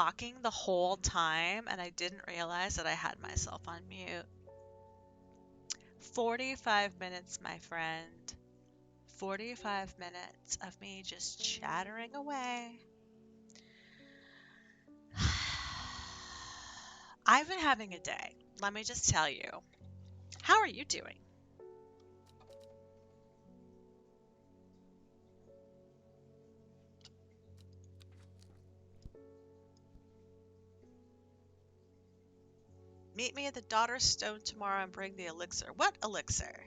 talking the whole time and I didn't realize that I had myself on mute. 45 minutes, my friend. 45 minutes of me just chattering away. I've been having a day. Let me just tell you. How are you doing? Meet me at the Daughter's Stone tomorrow and bring the elixir. What elixir?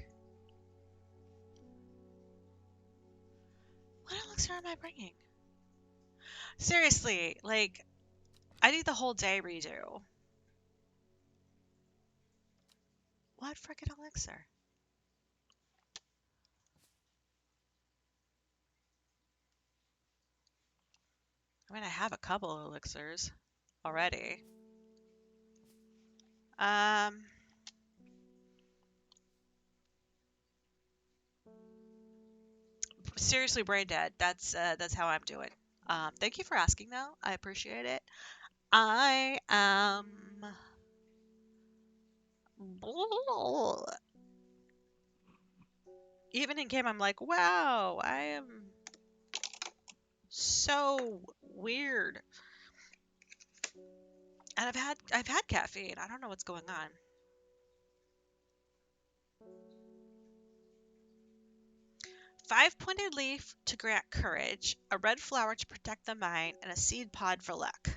What elixir am I bringing? Seriously, like, I need the whole day redo. What frickin' elixir? I mean, I have a couple of elixirs already. Seriously, brain dead. That's how I'm doing. Thank you for asking, though. I appreciate it. I am. Even in game, I'm like, wow, I am so weird. And I've had caffeine. I don't know what's going on. Five-pointed leaf to grant courage, a red flower to protect the mind, and a seed pod for luck.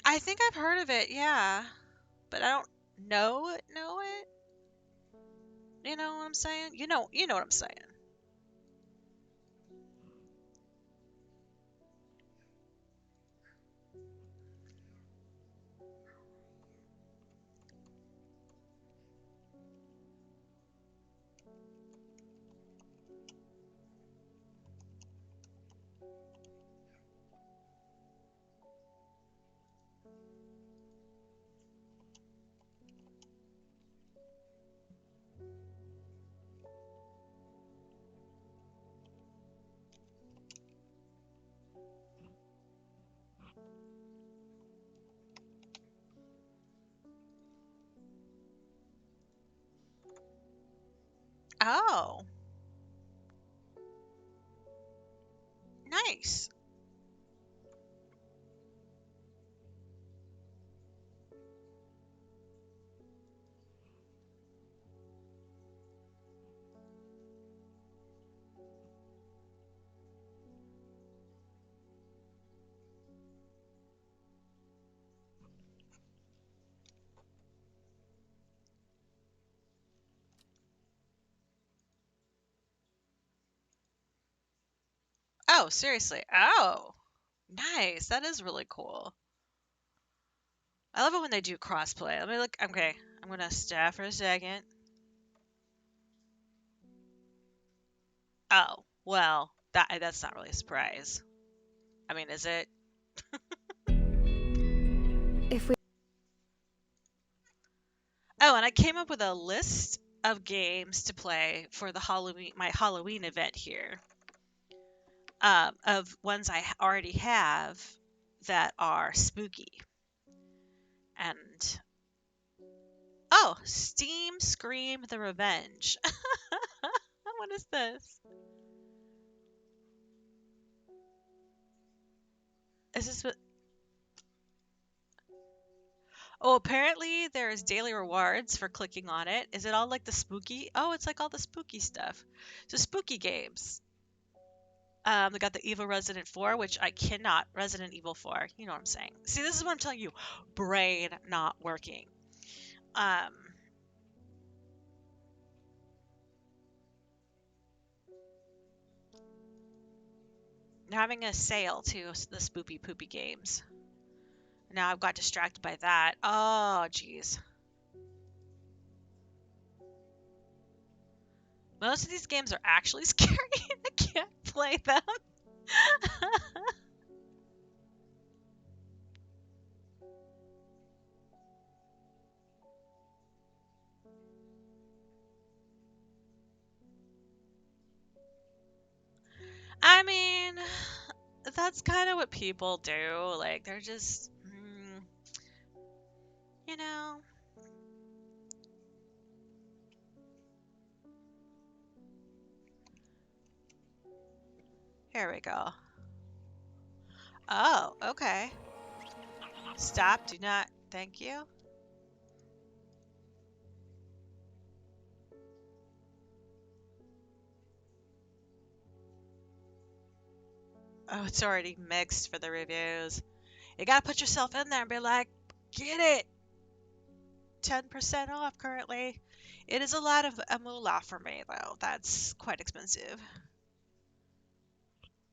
I think I've heard of it, yeah. But I don't know it. You know what I'm saying? You know what I'm saying. Oh, nice. Oh, seriously. Oh, nice. That is really cool. I love it when they do crossplay. Let me look. Okay, I'm gonna stop for a second. Oh, well, that's not really a surprise. I mean, is it? If we Oh, and I came up with a list of games to play for my Halloween event here. Of ones I already have that are spooky. And oh, Steam Scream the Revenge. What is this? Is this what? Oh, apparently there's daily rewards for clicking on it. Is it all like the spooky? Oh, it's like all the spooky stuff. So spooky games. They got the Evil Resident 4, which I cannot. Resident Evil 4. You know what I'm saying. See, this is what I'm telling you. Brain not working. Um, they're having a sale too, the spoopy poopy games. Now I've got distracted by that. Oh, jeez. Most of these games are actually scary. I can't play them. I mean, that's kind of what people do. Like, they're just, you know. Here we go. Oh, okay. Stop. Do not. Thank you. Oh, it's already mixed for the reviews. You gotta put yourself in there and be like, get it. 10% off currently. It is a lot of a moolah for me, though. That's quite expensive.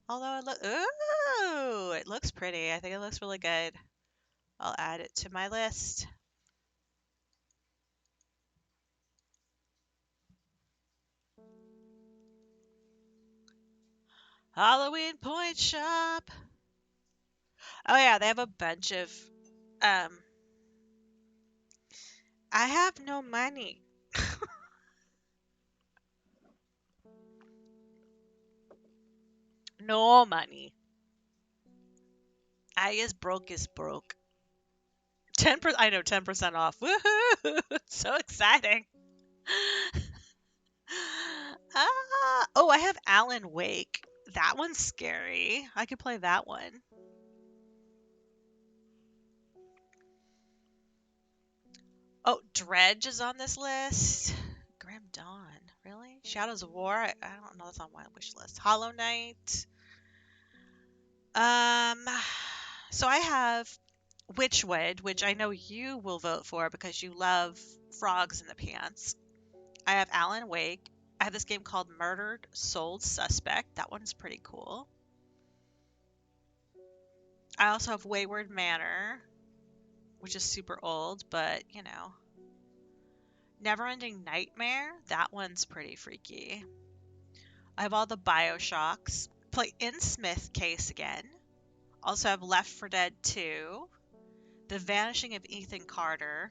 Although it looks pretty. I think it looks really good. I'll add it to my list. Halloween Point Shop. Oh yeah, they have a bunch of um I have no money. No money. I is broke is broke. 10%, I know, 10% off. Woohoo! So exciting. Oh, I have Alan Wake. That one's scary. I could play that one. Oh, Dredge is on this list. Grim Dawn. Really? Shadows of War? I don't know. That's on my wish list. Hollow Knight. Um, so I have Witchwood, which I know you will vote for because you love frogs in the pants. I have Alan Wake. I have this game called Murdered Soul Suspect. That one's pretty cool. I also have Wayward Manor, which is super old, but you know. Neverending Nightmare. That one's pretty freaky. I have all the Bioshocks. Play In Smith Case again. Also have Left 4 Dead 2. The Vanishing of Ethan Carter.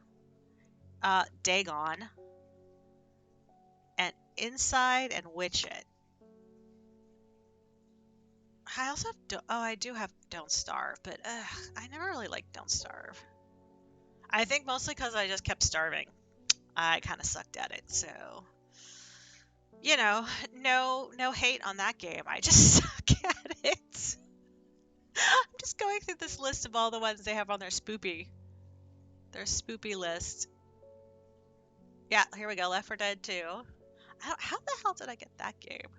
Dagon. And Inside and Witch It. I also have I do have Don't Starve, but I never really liked Don't Starve. I think mostly because I just kept starving. I kind of sucked at it, so you know, no hate on that game. I just suck at it. I'm just going through this list of all the ones they have on their spoopy list. Yeah, here we go. Left 4 Dead 2. How the hell did I get that game?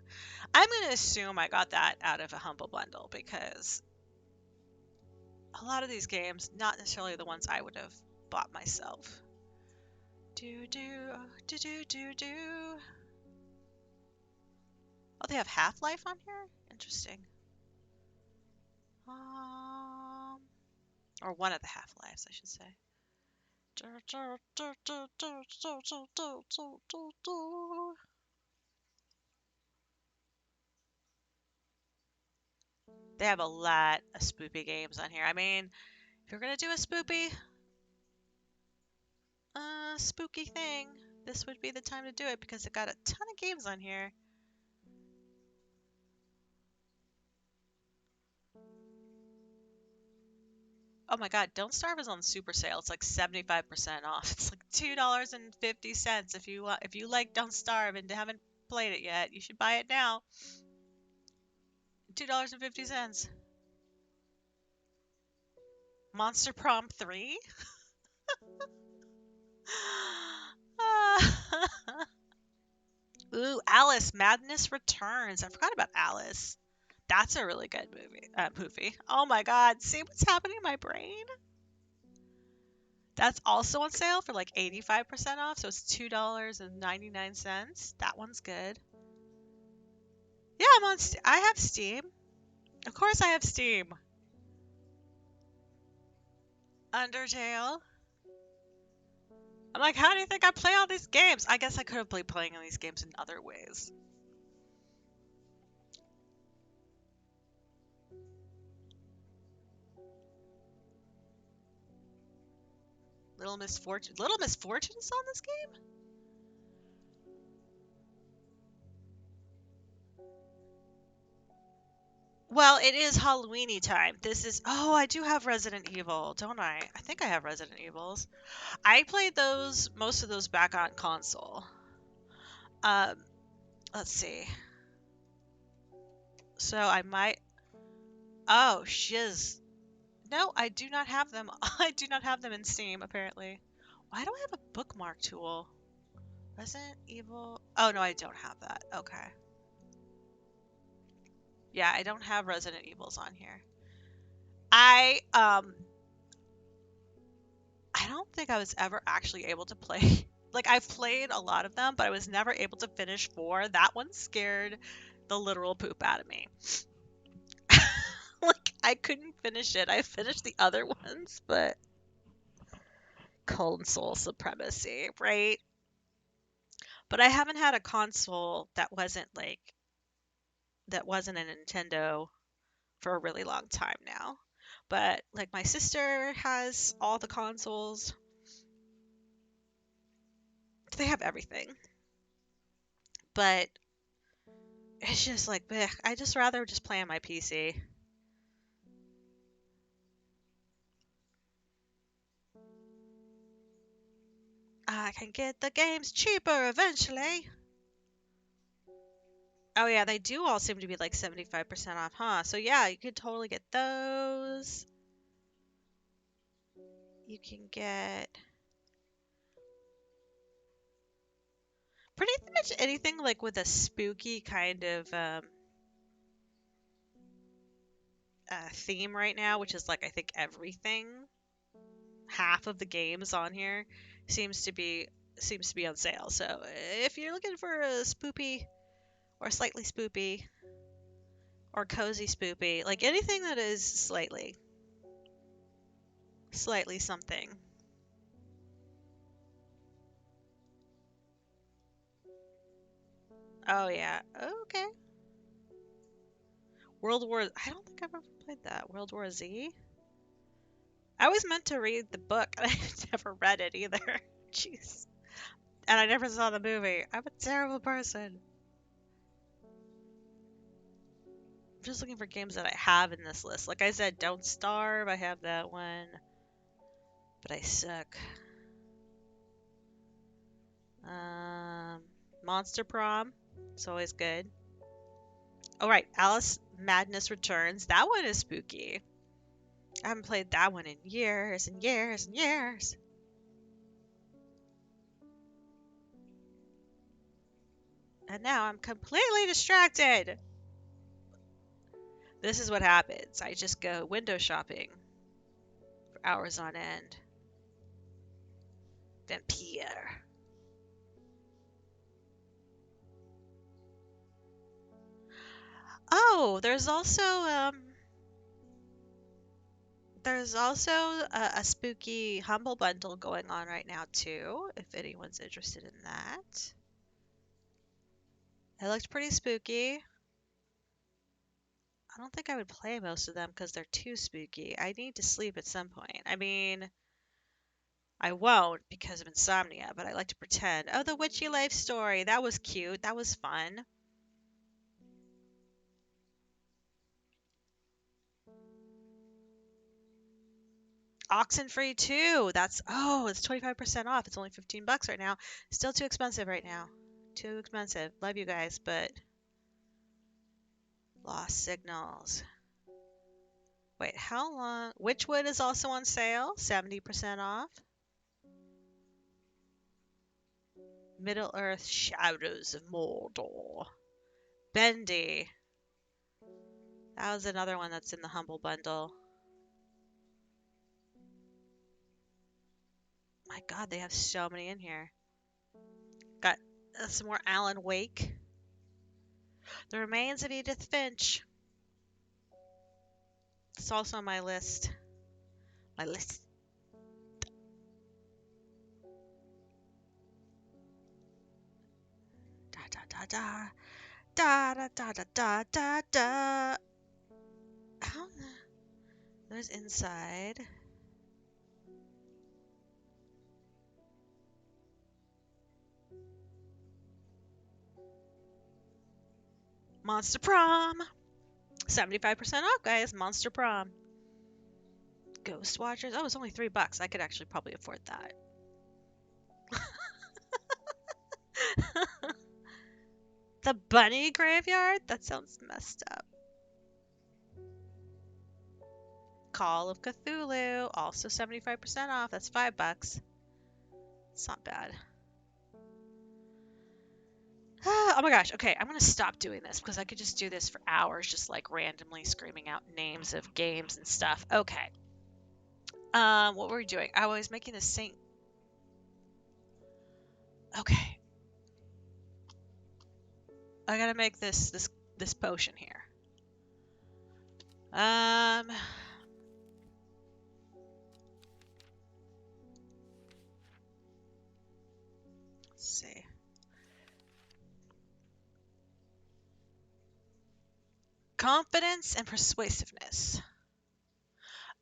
I'm gonna assume I got that out of a humble bundle because a lot of these games, not necessarily the ones I would have bought myself. Do do do do do do. Oh, they have Half-Life on here? Interesting. Um, or one of the Half-Lives, I should say. They have a lot of spoopy games on here. I mean, if you're gonna do a spooky thing, this would be the time to do it because it got a ton of games on here. Oh my God, Don't Starve is on super sale. It's like 75% off. It's like $2.50 if you like Don't Starve and haven't played it yet. You should buy it now. $2.50. Monster Prom 3? Ooh, Alice Madness Returns. I forgot about Alice. That's a really good movie. Poofy. Oh my God. See what's happening in my brain? That's also on sale for like 85% off, so it's $2.99. That one's good. Yeah, I have Steam. Of course I have Steam. Undertale. I'm like, how do you think I play all these games? I guess I could have played playing all these games in other ways. Little Misfortune. Little Misfortune is on this game? Well, it is Halloweeny time. This is. Oh, I do have Resident Evil, don't I? I think I have Resident Evils. I played those, most of those back on console. Um, let's see. So I might. Oh, shiz. No, I do not have them. I do not have them in Steam, apparently. Why do I have a bookmark tool? Resident Evil. Oh, no, I don't have that. Okay. Yeah, I don't have Resident Evils on here. I don't think I was ever actually able to play. Like, I've played a lot of them, but I was never able to finish 4. That one scared the literal poop out of me. Like, I couldn't finish it. I finished the other ones, but console supremacy, right? But I haven't had a console that wasn't a Nintendo for a really long time now. But like my sister has all the consoles. They have everything. But it's just like, bleh, I just rather just play on my PC. I can get the games cheaper eventually. Oh yeah, they do all seem to be like 75% off, huh? So yeah, you could totally get those. You can get pretty much anything like with a spooky kind of theme right now, which is like I think everything, half of the games on here seems to be on sale. So if you're looking for a spoopy or slightly spoopy or cozy spoopy, like anything that is slightly something. Oh yeah. Okay. World War. I don't think I've ever played that. World War Z. I always meant to read the book, and I never read it either. Jeez. And I never saw the movie. I'm a terrible person. I'm just looking for games that I have in this list. Like I said, Don't Starve. I have that one, but I suck. Um, Monster Prom. It's always good. Oh right, Alice Madness Returns. That one is spooky. I haven't played that one in years and years and years. And now I'm completely distracted. This is what happens. I just go window shopping for hours on end. Vampire. Oh, there's also a spooky humble bundle going on right now too, if anyone's interested in that. It looked pretty spooky. I don't think I would play most of them because they're too spooky. I need to sleep at some point. I mean, I won't because of insomnia, but I like to pretend. Oh, the Witchy Life story. That was cute. That was fun. Oxenfree too. It's 25% off. It's only 15 bucks right now. Still too expensive right now. Too expensive. Love you guys, but Lost Signals. Wait, how long? Witchwood is also on sale, 70% off. Middle Earth Shadows of Mordor. Bendy. That was another one that's in the Humble Bundle. My God, they have so many in here. Got some more Alan Wake. The Remains of Edith Finch. It's also on my list. My list. Da da da da. Da da da da da da da. How? There's Inside. Monster Prom. 75% off, guys. Monster Prom. Ghost Watchers. Oh, it's only $3. I could actually probably afford that. The Bunny Graveyard? That sounds messed up. Call of Cthulhu. Also 75% off. That's $5. It's not bad. Oh my gosh. Okay, I'm gonna stop doing this because I could just do this for hours, just like randomly screaming out names of games and stuff. Okay. What were we doing? I was making the same. Okay. I gotta make this potion here. Let's see. Confidence and persuasiveness.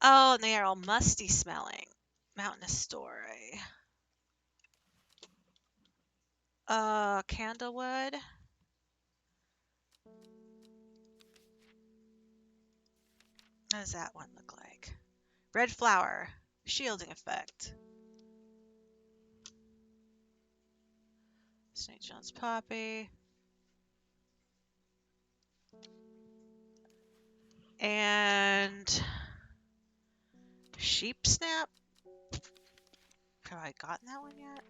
Oh, and they are all musty smelling. Mountainous story. Candlewood. What does that one look like? Red flower. Shielding effect. St. John's poppy. And sheep snap. Have I gotten that one yet?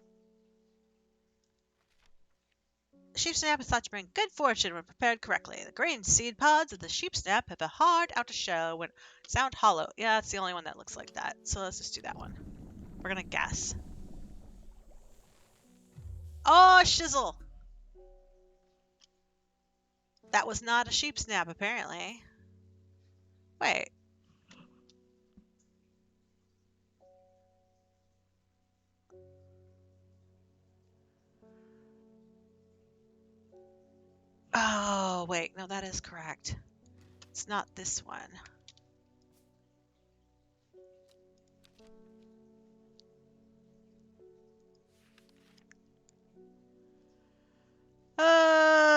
Sheep snap is thought to bring good fortune when prepared correctly. The green seed pods of the sheep snap have a hard outer shell when sound hollow. Yeah, it's the only one that looks like that. So let's just do that one. We're gonna guess. Oh, shizzle! That was not a sheep snap, apparently. Wait. Oh, wait. No, that is correct. It's not this one. Uh...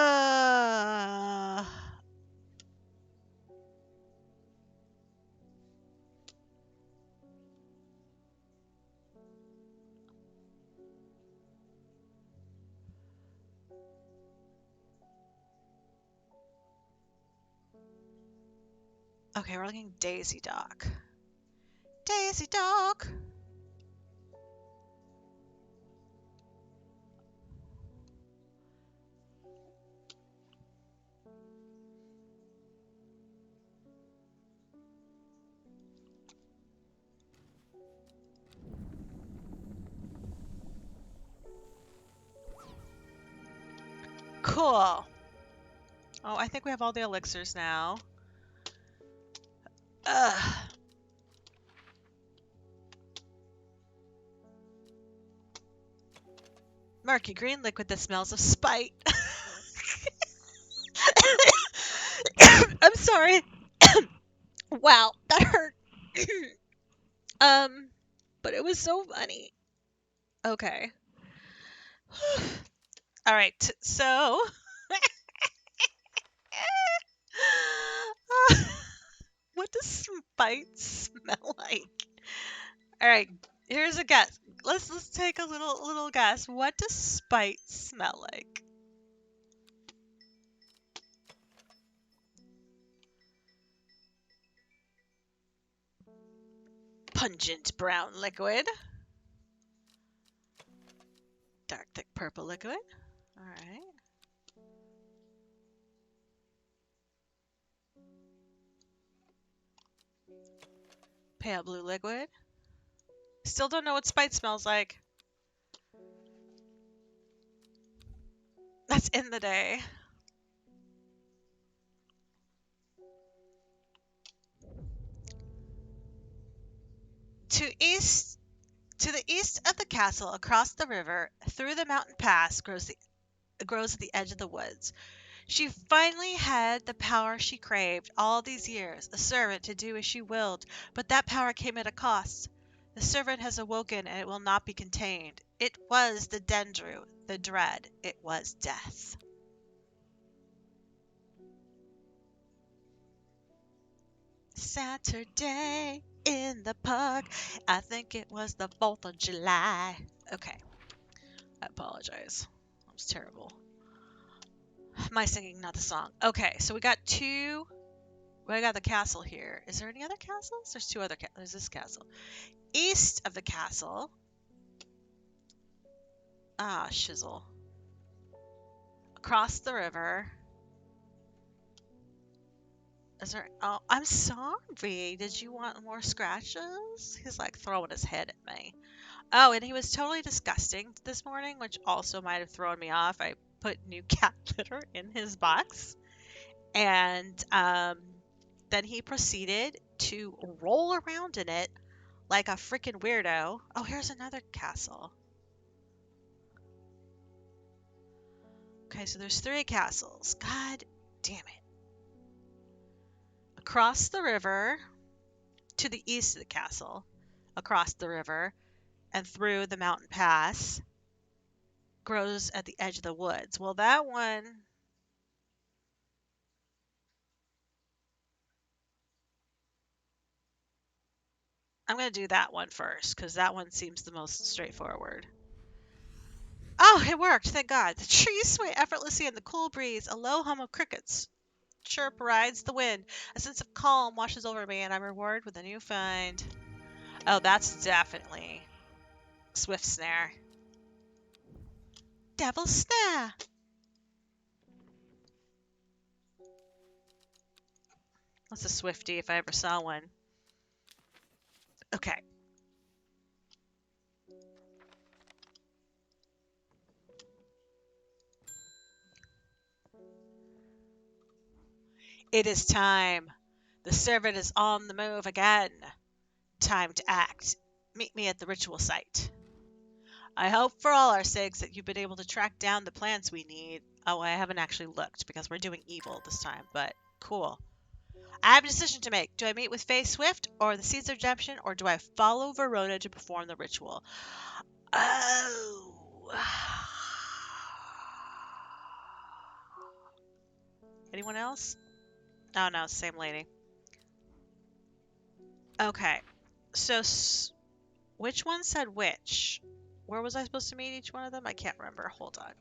Okay, we're looking Daisy Dock. Daisy Dock! Cool. Oh, I think we have all the elixirs now. Ugh. Murky green liquid that smells of spite. I'm sorry. Wow, that hurt. But it was so funny. Okay. All right. So, what does spite smell like? All right. Here's a guess. Let's take a little guess. What does spite smell like? Pungent brown liquid. Dark thick purple liquid. All right. Pale blue liquid. Still don't know what spite smells like. That's in the day. To the east of the castle, across the river, through the mountain pass, grows at the edge of the woods. She finally had the power she craved all these years, a servant to do as she willed, but that power came at a cost. The servant has awoken and it will not be contained. It was the Dendru, the dread. It was death. Saturday in the park. I think it was the 4th of July. Okay. I apologize. That was terrible. My singing, not the song. Okay, so we got two. We got the castle here. Is there any other castles? There's two other There's this castle. East of the castle. Ah, shizzle. Across the river. Is there... Oh, I'm sorry. Did you want more scratches? He's like throwing his head at me. Oh, and he was totally disgusting this morning, which also might have thrown me off. I put new cat litter in his box. And then he proceeded to roll around in it like a freaking weirdo. Oh, here's another castle. Okay, so there's 3 castles. God damn it. Across the river, to the east of the castle, across the river, and through the mountain pass, grows at the edge of the woods. Well, that one... I'm going to do that one first, because that one seems the most straightforward. Oh, it worked. Thank God. The trees sway effortlessly in the cool breeze. A low hum of crickets chirp rides the wind. A sense of calm washes over me, and I'm rewarded with a new find. Oh, that's definitely Swift Snare. Devil Snare! That's a Swiftie if I ever saw one. Okay. It is time. The servant is on the move again. Time to act. Meet me at the ritual site. I hope for all our sakes that you've been able to track down the plants we need. Oh, I haven't actually looked because we're doing evil this time, but cool. I have a decision to make. Do I meet with Faye Swift or the Seeds of Redemption, or do I follow Verona to perform the ritual? Oh. Anyone else? Oh, no, same lady. Okay. So, which one said which? Where was I supposed to meet each one of them? I can't remember. Hold on.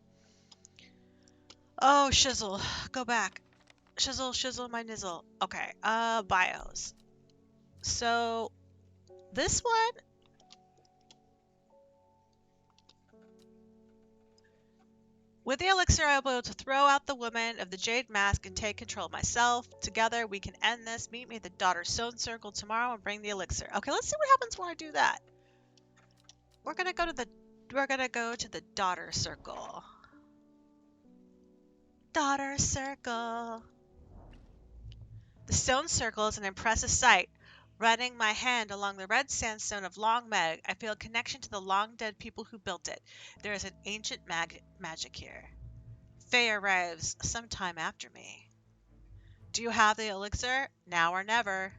Oh, shizzle. Go back. Shizzle, shizzle, my nizzle. Okay. Bios. So, this one... With the elixir, I will be able to throw out the woman of the jade mask and take control of myself. Together, we can end this. Meet me at the Daughter Stone Circle tomorrow and bring the elixir. Okay, let's see what happens when I do that. We're gonna go to the Daughter Circle. Daughter Circle. The stone circle is an impressive sight. Running my hand along the red sandstone of Long Meg, I feel a connection to the long-dead people who built it. There is an ancient magic here. Faye arrives sometime after me. Do you have the elixir? Now or never.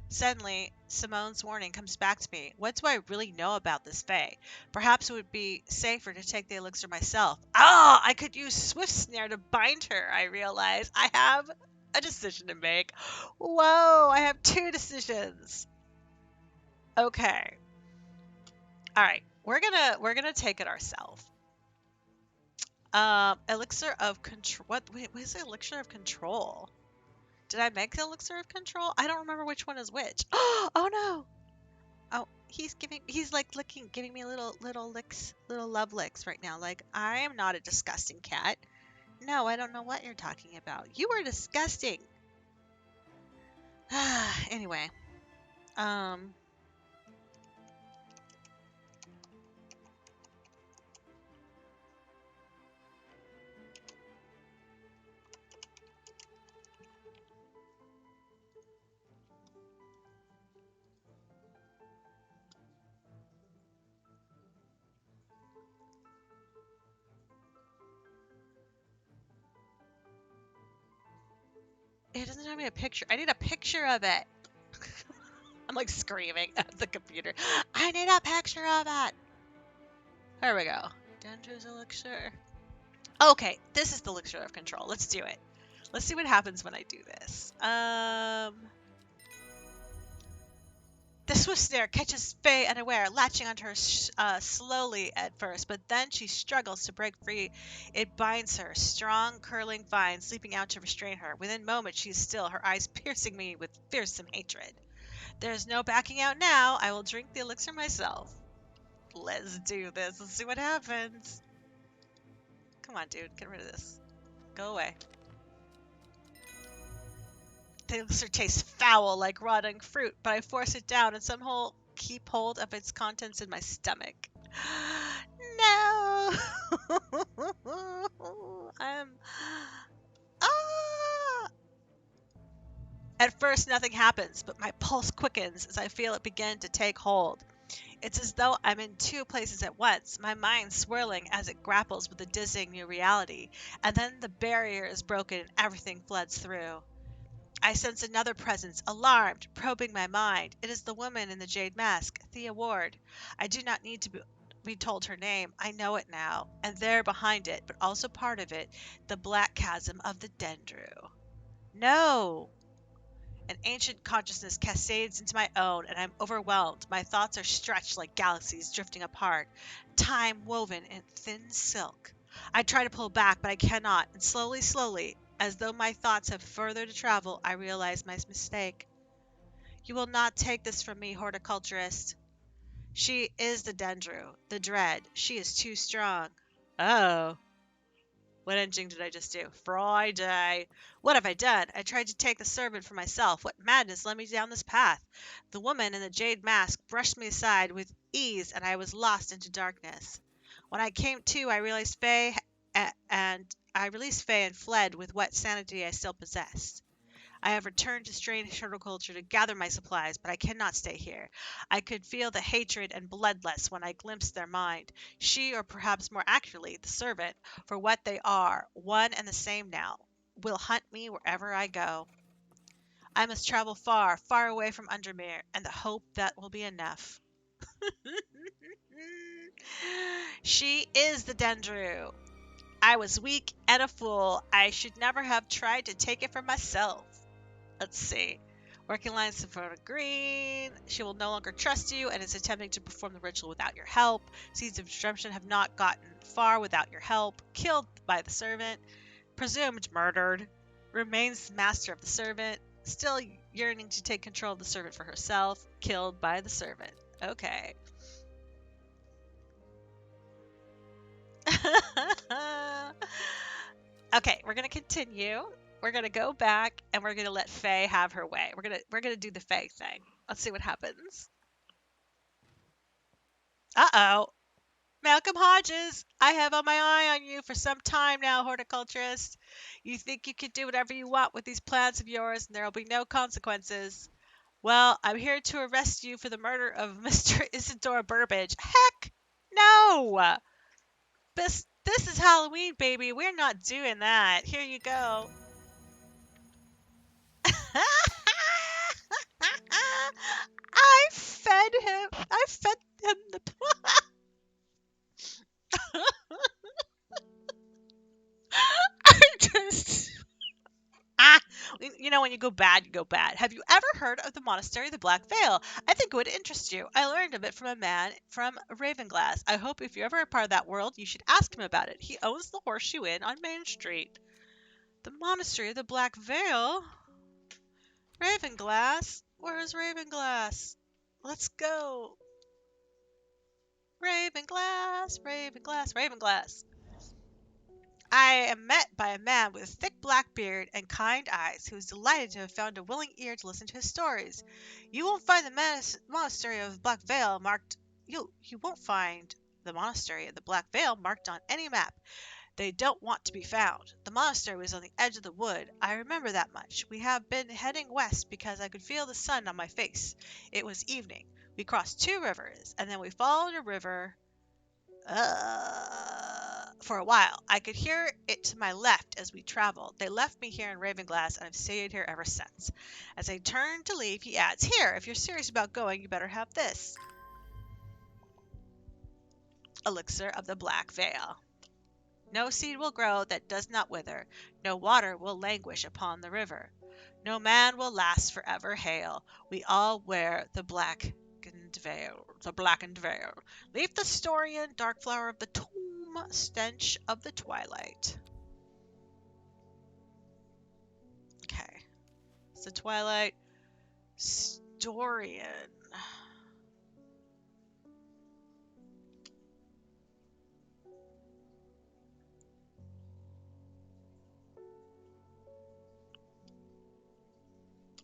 Suddenly, Simone's warning comes back to me. What do I really know about this Faye? Perhaps it would be safer to take the elixir myself. Ah, I could use Swift Snare to bind her, I realize. I have a decision to make. Whoa, I have 2 decisions. Okay. All right. We're gonna take it ourselves. Elixir of control. What is the elixir of control? Did I make the elixir of control? I don't remember which one is which. Oh no. Oh, he's like giving me little licks, little love licks right now. Like, I am not a disgusting cat. No, I don't know what you're talking about. You are disgusting. Anyway, it doesn't have me a picture. I need a picture of it. I'm like screaming at the computer. I need a picture of it. There we go. Dendra's elixir. Okay, this is the elixir of control. Let's do it. Let's see what happens when I do this. The swift snare catches Faye unaware, latching onto her slowly at first, but then she struggles to break free. It binds her, strong, curling vines leaping out to restrain her. Within moments, she is still, her eyes piercing me with fearsome hatred. There's no backing out now. I will drink the elixir myself. Let's do this. Let's see what happens. Come on, dude. Get rid of this. Go away. The elixir tastes foul like rotting fruit, but I force it down and somehow keep hold of its contents in my stomach. No! I'm. Ah! At first, nothing happens, but my pulse quickens as I feel it begin to take hold. It's as though I'm in two places at once, my mind swirling as it grapples with the dizzying new reality. And then the barrier is broken and everything floods through. I sense another presence, alarmed, probing my mind. It is the woman in the jade mask, Thea Ward. I do not need to be told her name. I know it now. And there behind it, but also part of it, the black chasm of the Dendru. No! An ancient consciousness cascades into my own, and I'm overwhelmed. My thoughts are stretched like galaxies drifting apart, time woven in thin silk. I try to pull back, but I cannot, and slowly, slowly, as though my thoughts have further to travel, I realize my mistake. You will not take this from me, horticulturist. She is the Dendru, the dread. She is too strong. Oh. What engine did I just do? Friday. What have I done? I tried to take the servant for myself. What madness led me down this path? The woman in the jade mask brushed me aside with ease, and I was lost into darkness. When I came to, I realized Faye, and I released Faye and fled with what sanity I still possessed. I have returned to strange horticulture to gather my supplies, but I cannot stay here. I could feel the hatred and bloodlust when I glimpsed their mind. She, or perhaps more accurately, the servant, for what they are, one and the same now, will hunt me wherever I go. I must travel far, far away from Undermere, and the hope that will be enough. She is the Dendru. I was weak and a fool. I should never have tried to take it for myself. Let's see. Working lines for green. She will no longer trust you and is attempting to perform the ritual without your help. Seeds of redemption have not gotten far without your help. Killed by the servant. Presumed murdered. Remains master of the servant. Still yearning to take control of the servant for herself. Killed by the servant. Okay. Okay, we're gonna continue. We're gonna go back and we're gonna let Faye have her way. We're gonna do the Faye thing. Let's see what happens. Uh-oh. Malcolm Hodges, I have on my eye on you for some time now, horticulturist. You think you can do whatever you want with these plants of yours and there'll be no consequences. Well, I'm here to arrest you for the murder of Mr. Isidore Burbage. Heck no! This is Halloween, baby. We're not doing that. Here you go. I fed him the. I just. Ah, you know, when you go bad, you go bad. Have you ever heard of the monastery of the Black Veil? I think it would interest you. I learned of it from a man from Ravenglass. I hope if you're ever a part of that world, you should ask him about it. He owns the Horseshoe Inn on Main Street. The monastery of the Black Veil? Ravenglass? Where is Ravenglass? Let's go. Ravenglass, Ravenglass, Ravenglass. I am met by a man with a thick black beard and kind eyes who is delighted to have found a willing ear to listen to his stories. You won't find the monastery of Black Veil marked. You won't find the monastery of the Black Veil marked on any map. They don't want to be found. The monastery was on the edge of the wood. I remember that much. We have been heading west because I could feel the sun on my face. It was evening. We crossed two rivers, and then we followed a river for a while. I could hear it to my left as we traveled. They left me here in Ravenglass, and I've stayed here ever since. As I turned to leave, he adds, Here, if you're serious about going, you better have this. Elixir of the Black Veil. No seed will grow that does not wither. No water will languish upon the river. No man will last forever hail. We all wear the blackened veil. The blackened veil. Leave the Storian, dark flower of the tomb, stench of the twilight. Okay. It's the twilight. Storian.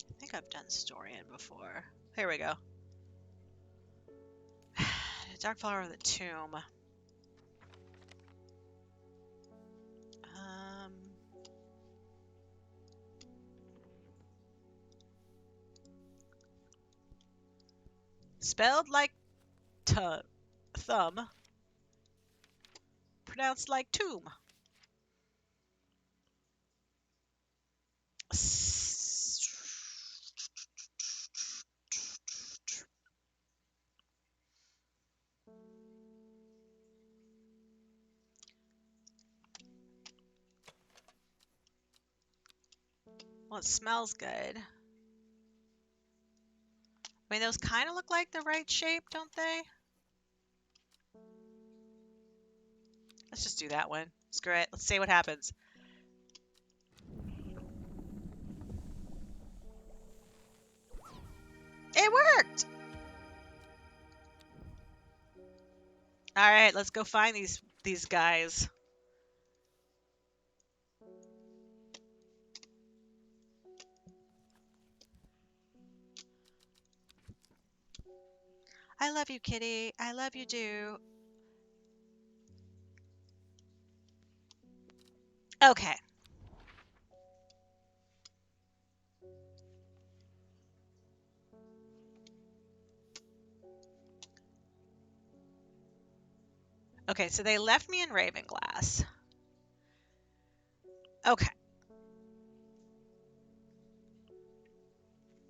I think I've done Storian before. Here we go. Dark flower of the tomb. Spelled like thumb. Pronounced like tomb. Well, it smells good. I mean, those kind of look like the right shape, don't they? Let's just do that one. Screw it. Let's see what happens. It worked! Alright, let's go find these guys. I love you, kitty. I love you, do. Okay. Okay, so they left me in Ravenglass. Okay.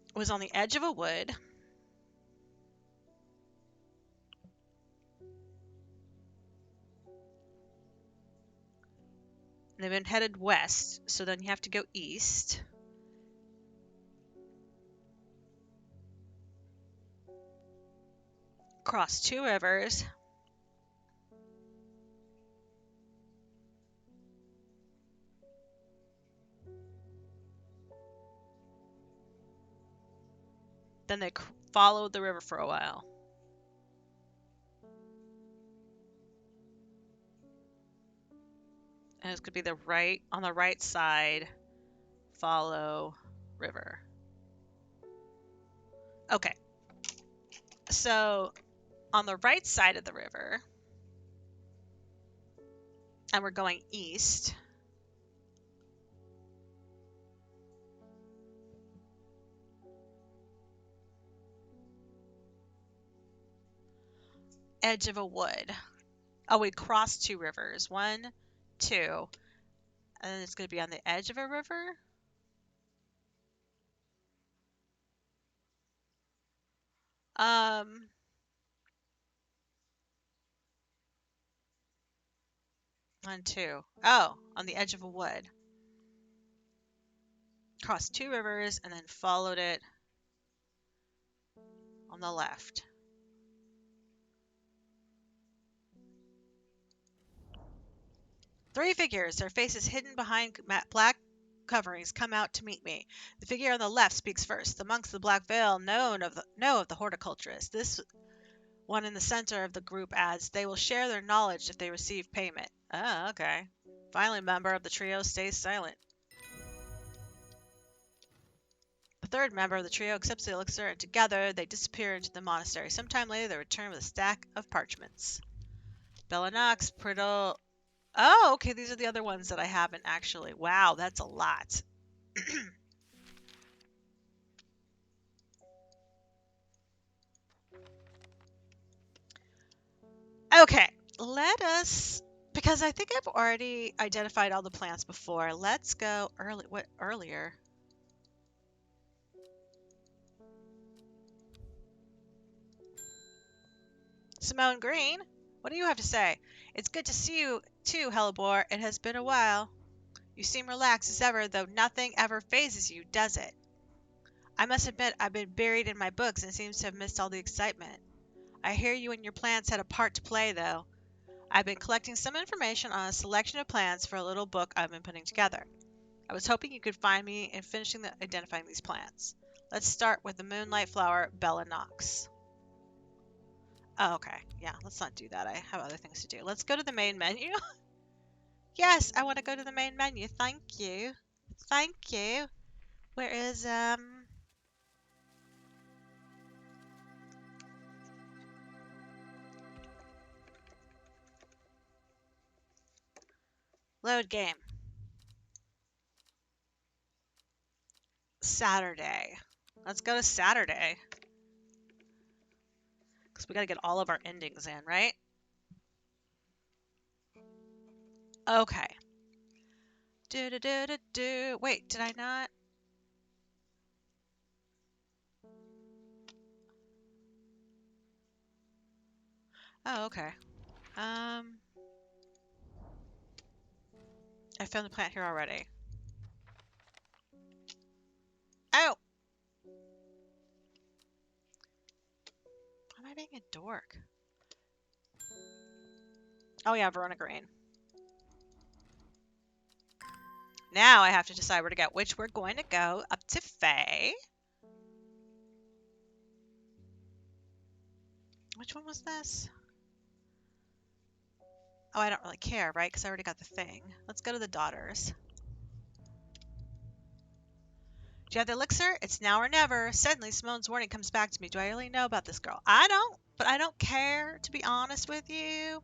It was on the edge of a wood. They've been headed west, so then you have to go east. Cross 2 rivers. Then they followed the river for a while. And it's going to be on the right side, follow river. Okay. So on the right side of the river, and we're going east. Edge of a wood. Oh, we crossed 2 rivers. 1, 2. And then it's going to be on the edge of a river. One, 2. Oh, on the edge of a wood. Crossed 2 rivers and then followed it on the left. Three figures, their faces hidden behind black coverings, come out to meet me. The figure on the left speaks first. The monks of the Black Veil know of the horticulturist. This one in the center of the group adds, they will share their knowledge if they receive payment. Oh, okay. Finally, a member of the trio stays silent. The third member of the trio accepts the elixir, and together they disappear into the monastery. Sometime later, they return with a stack of parchments. Bella Knox, Priddle. Oh, okay, these are the other ones that I haven't actually. Wow, that's a lot. Okay, let us, because I think I've already identified all the plants before. Let's go earlier? Simone Green, what do you have to say? It's good to see you too, Hellebore. It has been a while. You seem relaxed as ever, though nothing ever phases you, does it? I must admit I've been buried in my books and seems to have missed all the excitement. I hear you and your plants had a part to play, though. I've been collecting some information on a selection of plants for a little book I've been putting together. I was hoping you could find me in finishing identifying these plants. Let's start with the moonlight flower, Bella Nox. Oh, okay. Yeah, let's not do that. I have other things to do. Let's go to the main menu. Yes, I want to go to the main menu. Thank you. Thank you. Where is, load game. Saturday. Let's go to Saturday. Because we got to get all of our endings in, right? Okay. Wait, did I not? Oh, okay. I found the plant here already. Oh! Why am I being a dork? Oh yeah, Verona Green. Now I have to decide where to go. Which we're going to go up to Faye. Which one was this? Oh, I don't really care, right? Because I already got the thing. Let's go to the daughters. Do you have the elixir? It's now or never. Suddenly, Simone's warning comes back to me. Do I really know about this girl? I don't, but I don't care, to be honest with you.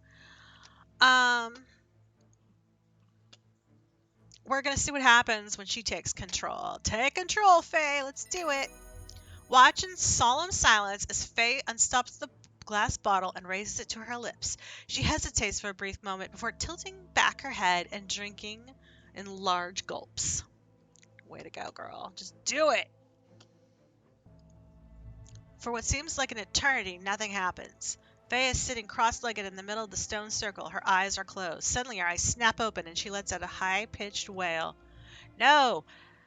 We're going to see what happens when she takes control. Take control, Faye. Let's do it. Watch in solemn silence as Faye unstops the glass bottle and raises it to her lips. She hesitates for a brief moment before tilting back her head and drinking in large gulps. Way to go, girl. Just do it. For what seems like an eternity, nothing happens. Faye is sitting cross-legged in the middle of the stone circle. Her eyes are closed. Suddenly her eyes snap open and she lets out a high-pitched wail. No!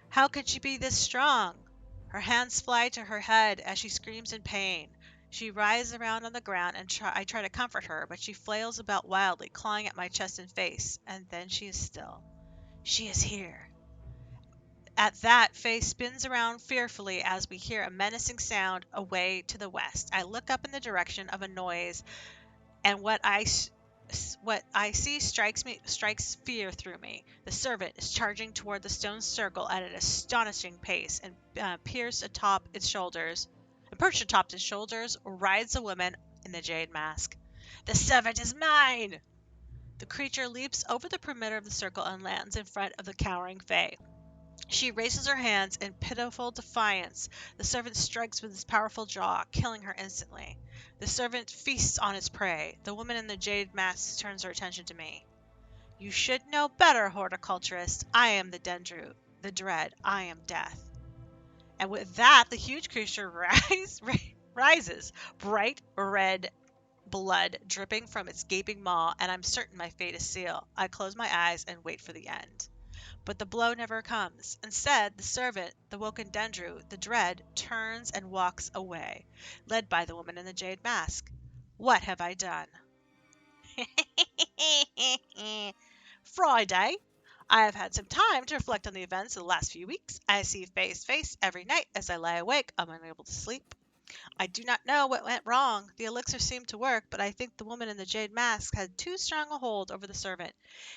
How could she be this strong? Her hands fly to her head as she screams in pain. She writhes around on the ground and I try to comfort her, but she flails about wildly, clawing at my chest and face. And then she is still. She is here. At that, Faye spins around fearfully as we hear a menacing sound away to the west. I look up in the direction of a noise, and what I see strikes fear through me. The servant is charging toward the stone circle at an astonishing pace, and perched atop its shoulders, rides a woman in the jade mask. The servant is mine! The creature leaps over the perimeter of the circle and lands in front of the cowering Faye. She raises her hands in pitiful defiance. The servant strikes with his powerful jaw, killing her instantly. The servant feasts on its prey. The woman in the jade mask turns her attention to me. You should know better, horticulturist. I am the Dendru, the dread. I am death. And with that, the huge creature rises, bright red blood dripping from its gaping maw, and I'm certain my fate is sealed. I close my eyes and wait for the end. But the blow never comes. Instead, the servant, the woken Dendru, the dread, turns and walks away, led by the woman in the jade mask. What have I done? Friday. I have had some time to reflect on the events of the last few weeks. I see Faye's face every night as I lie awake, unable to sleep. I do not know what went wrong. The elixir seemed to work, but I think the woman in the jade mask had too strong a hold over the servant.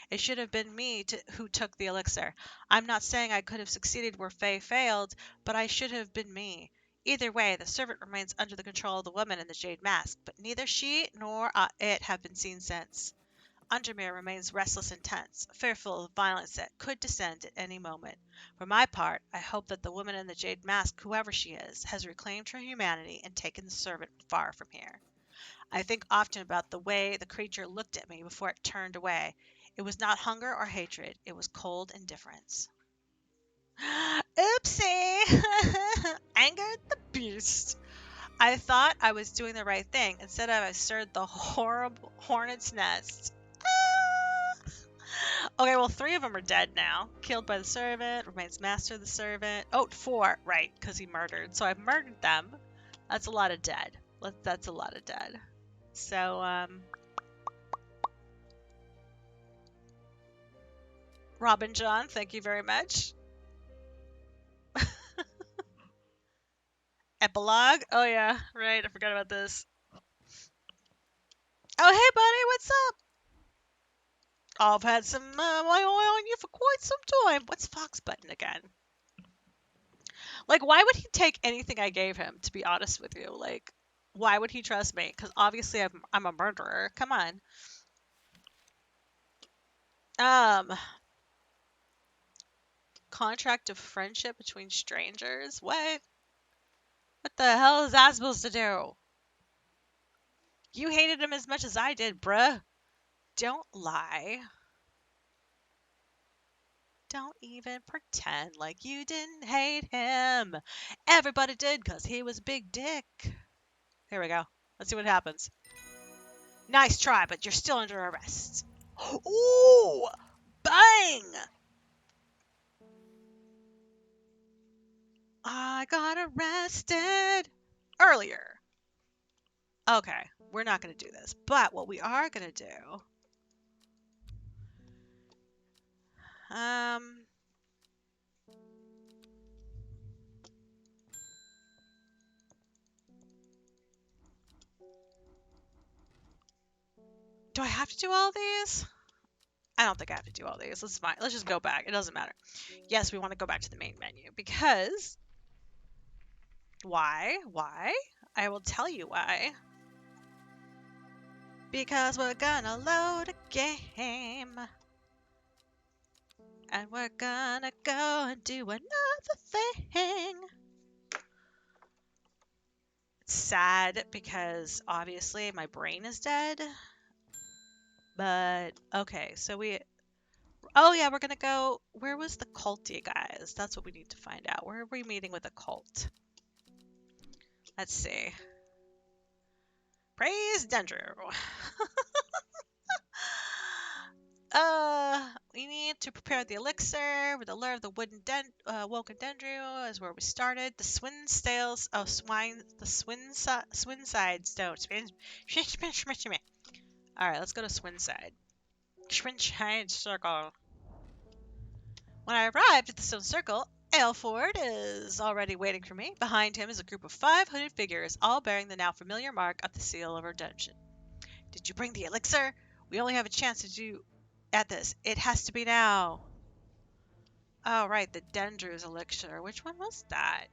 It should have been me who took the elixir. I'm not saying I could have succeeded where Faye failed, but I should have been me. Either way, the servant remains under the control of the woman in the jade mask, but neither she nor it have been seen since. Undermere remains restless and tense, fearful of violence that could descend at any moment. For my part, I hope that the woman in the jade mask, whoever she is, has reclaimed her humanity and taken the servant far from here. I think often about the way the creature looked at me before it turned away. It was not hunger or hatred, it was cold indifference. Oopsie! Angered the beast. I thought I was doing the right thing. Instead, I stirred the horrible hornet's nest. Okay, well, 3 of them are dead now. Killed by the servant, remains master of the servant. Oh, 4, right, because he murdered. So I've murdered them. That's a lot of dead. That's a lot of dead. So, Robin John, thank you very much. Epilogue? Oh, yeah, right, I forgot about this. Oh, hey, buddy, what's up? I've had some my eye on you for quite some time. What's Fox Button again? Like, why would he take anything I gave him, to be honest with you? Like, why would he trust me? Because obviously I'm a murderer. Come on. Um, Contract of friendship between strangers? What? What the hell is that supposed to do? You hated him as much as I did, bruh. Don't lie. Don't even pretend like you didn't hate him. Everybody did because he was a big dick. Here we go. Let's see what happens. Nice try, but you're still under arrest. Ooh! Bang! I got arrested earlier. Okay, we're not going to do this. But what we are going to do... Um... Do I have to do all these? I don't think I have to do all these. Let's fine. Let's just go back. It doesn't matter. Yes, we want to go back to the main menu because... Why? Why? I will tell you why. Because we're gonna load a game. And we're gonna go and do another thing. It's sad because obviously my brain is dead. But, okay, so we... Oh yeah, we're gonna go... Where was the culty guys? That's what we need to find out. Where are we meeting with a cult? Let's see. Praise Dendru. We need to prepare the elixir with the lure of the woken Dendru is where we started. The Swinside stone. Alright, let's go to Swinside. Swinside Circle. When I arrived at the stone circle, Aelford is already waiting for me. Behind him is a group of 5 hooded figures, all bearing the now familiar mark of the seal of our dungeon. Did you bring the elixir? We only have a chance to do at this. It has to be now. Oh, right, the Dendru's elixir. Which one was that?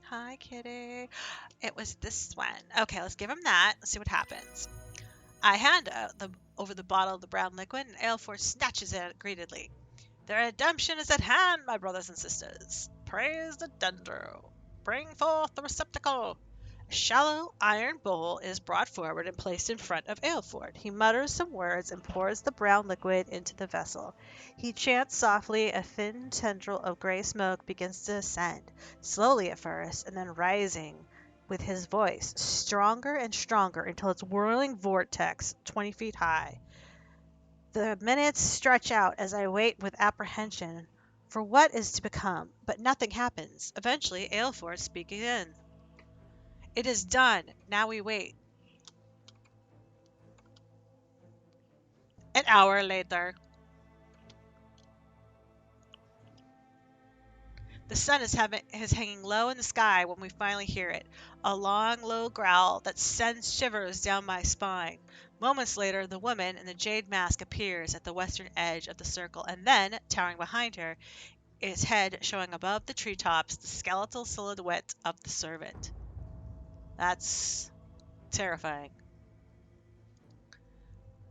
Hi, kitty. It was this one. Okay, let's give him that. Let's see what happens. I hand over the bottle of the brown liquid, and Aelford snatches it greedily. The redemption is at hand, my brothers and sisters. Praise the Dendru. Bring forth the receptacle. A shallow iron bowl is brought forward and placed in front of Aelford. He mutters some words and pours the brown liquid into the vessel. He chants softly. A thin tendril of gray smoke begins to ascend, slowly at first, and then rising with his voice, stronger and stronger until its whirling vortex 20 feet high. The minutes stretch out as I wait with apprehension for what is to become, but nothing happens. Eventually, Aelford speaks again. It is done. Now we wait. An hour later. The sun is hanging low in the sky when we finally hear it. A long, low growl that sends shivers down my spine. Moments later, the woman in the jade mask appears at the western edge of the circle, and then, towering behind her, its head showing above the treetops, the skeletal silhouette of the servant. That's terrifying.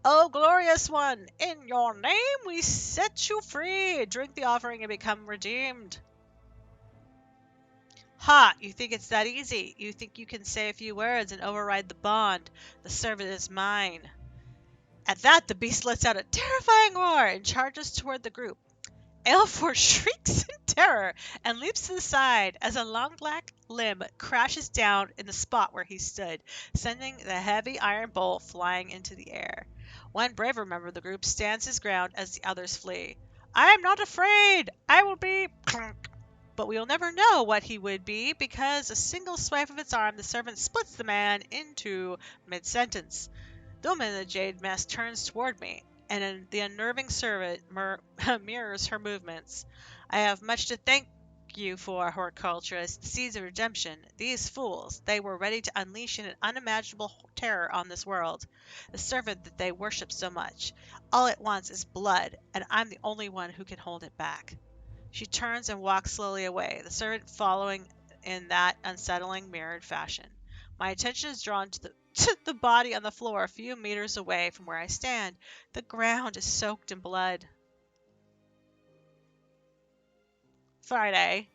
Oh, glorious one, in your name we set you free. Drink the offering and become redeemed. Ha! You think it's that easy? You think you can say a few words and override the bond? The servant is mine. At that, the beast lets out a terrifying roar and charges toward the group. Aelford shrieks in terror and leaps to the side as a long black limb crashes down in the spot where he stood, sending the heavy iron bowl flying into the air. One braver member of the group stands his ground as the others flee. I am not afraid! I will be. Clunk. But we'll never know what he would be because a single swipe of its arm, the servant splits the man into mid sentence. The woman in the jade mask turns toward me, and the unnerving servant mirrors her movements. I have much to thank you for, horticulturist, the seeds of redemption. These fools, they were ready to unleash an unimaginable terror on this world. The servant that they worship so much. All it wants is blood, and I'm the only one who can hold it back. She turns and walks slowly away, the servant following in that unsettling mirrored fashion. My attention is drawn to the to the body on the floor a few meters away from where I stand. The ground is soaked in blood. Friday.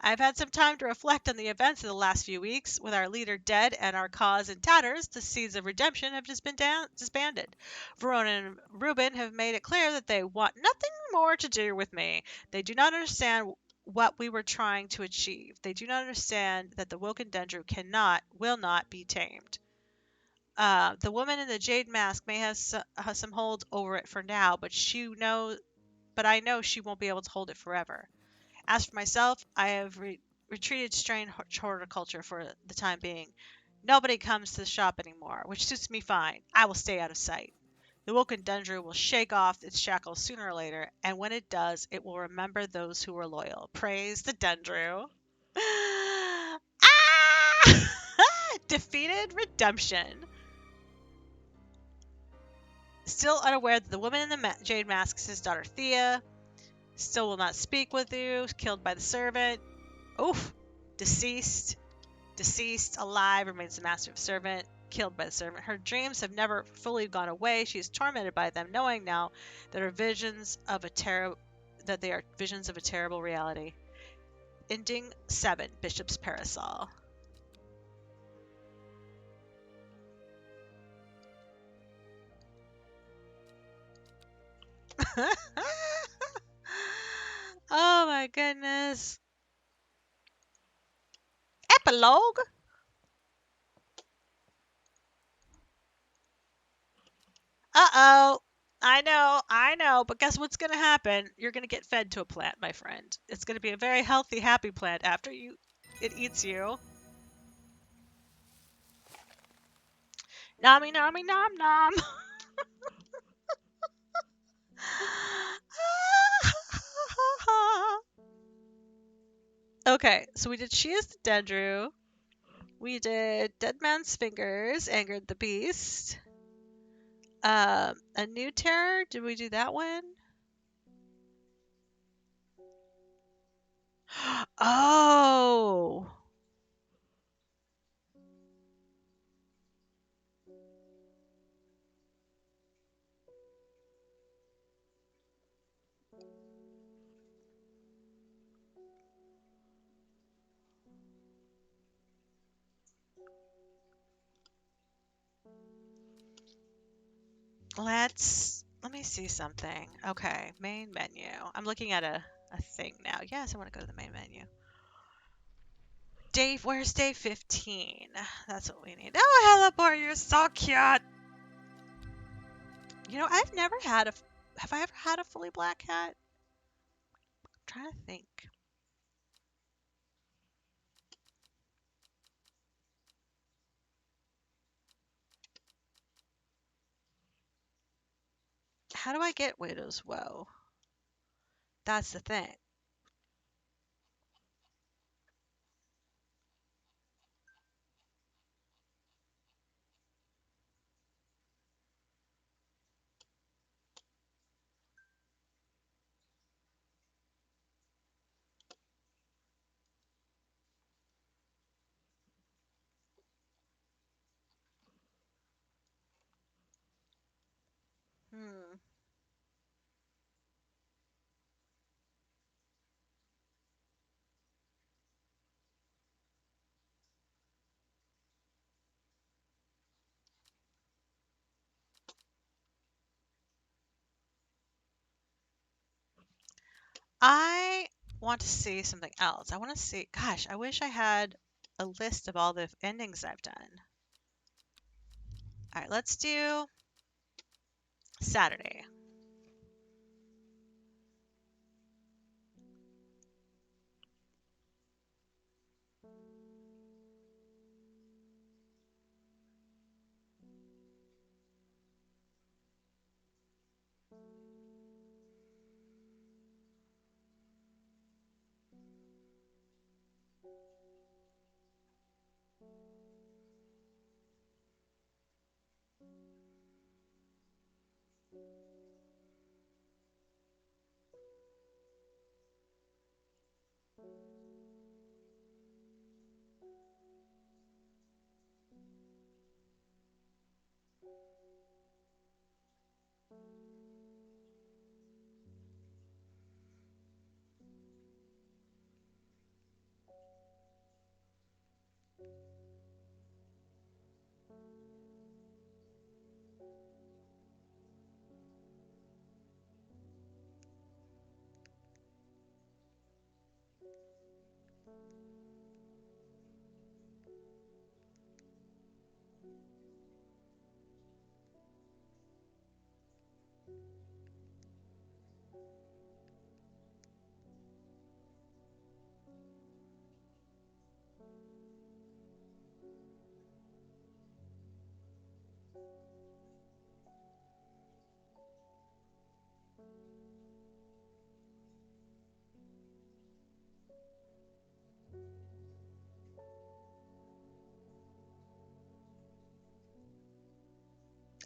I've had some time to reflect on the events of the last few weeks. With our leader dead and our cause in tatters, the seeds of redemption have just been disbanded. Verona and Reuben have made it clear that they want nothing more to do with me. They do not understand what we were trying to achieve. They do not understand that the Woken Dendru will not be tamed. The woman in the jade mask may have some hold over it for now, but I know she won't be able to hold it forever. As for myself, I have retreated to strange horticulture for the time being. Nobody comes to the shop anymore, which suits me fine. I will stay out of sight. The Woken Dendru will shake off its shackles sooner or later, and when it does, it will remember those who were loyal. Praise the Dendru. Ah! Defeated redemption. Still unaware that the woman in the jade mask is his daughter Thea. Still will not speak with you. Killed by the servant. Oof. Deceased. Deceased. Alive remains the master of servant. Killed by the servant. Her dreams have never fully gone away. She is tormented by them, knowing now that that they are visions of a terrible reality. Ending 7. Bishop's Parasol. Oh my goodness. Epilogue? Uh-oh. I know, but guess what's going to happen? You're going to get fed to a plant, my friend. It's going to be a very healthy, happy plant after it eats you. Nami, nami, nom, nom. Okay, so we did She is the Dendru. We did Dead Man's Fingers, Angered the Beast. A New Terror, did we do that one? Oh! Let me see something. Okay, main menu. I'm looking at a thing now. Yes, I want to go to the main menu. Dave, where's day 15? That's what we need. Oh, Heliport, you're so cute. You know, have I ever had a fully black cat? I'm trying to think. How do I get Widow's Woe? That's the thing. Hmm. I want to see something else. I want to see, gosh, I wish I had a list of all the endings I've done. All right, let's do Saturday.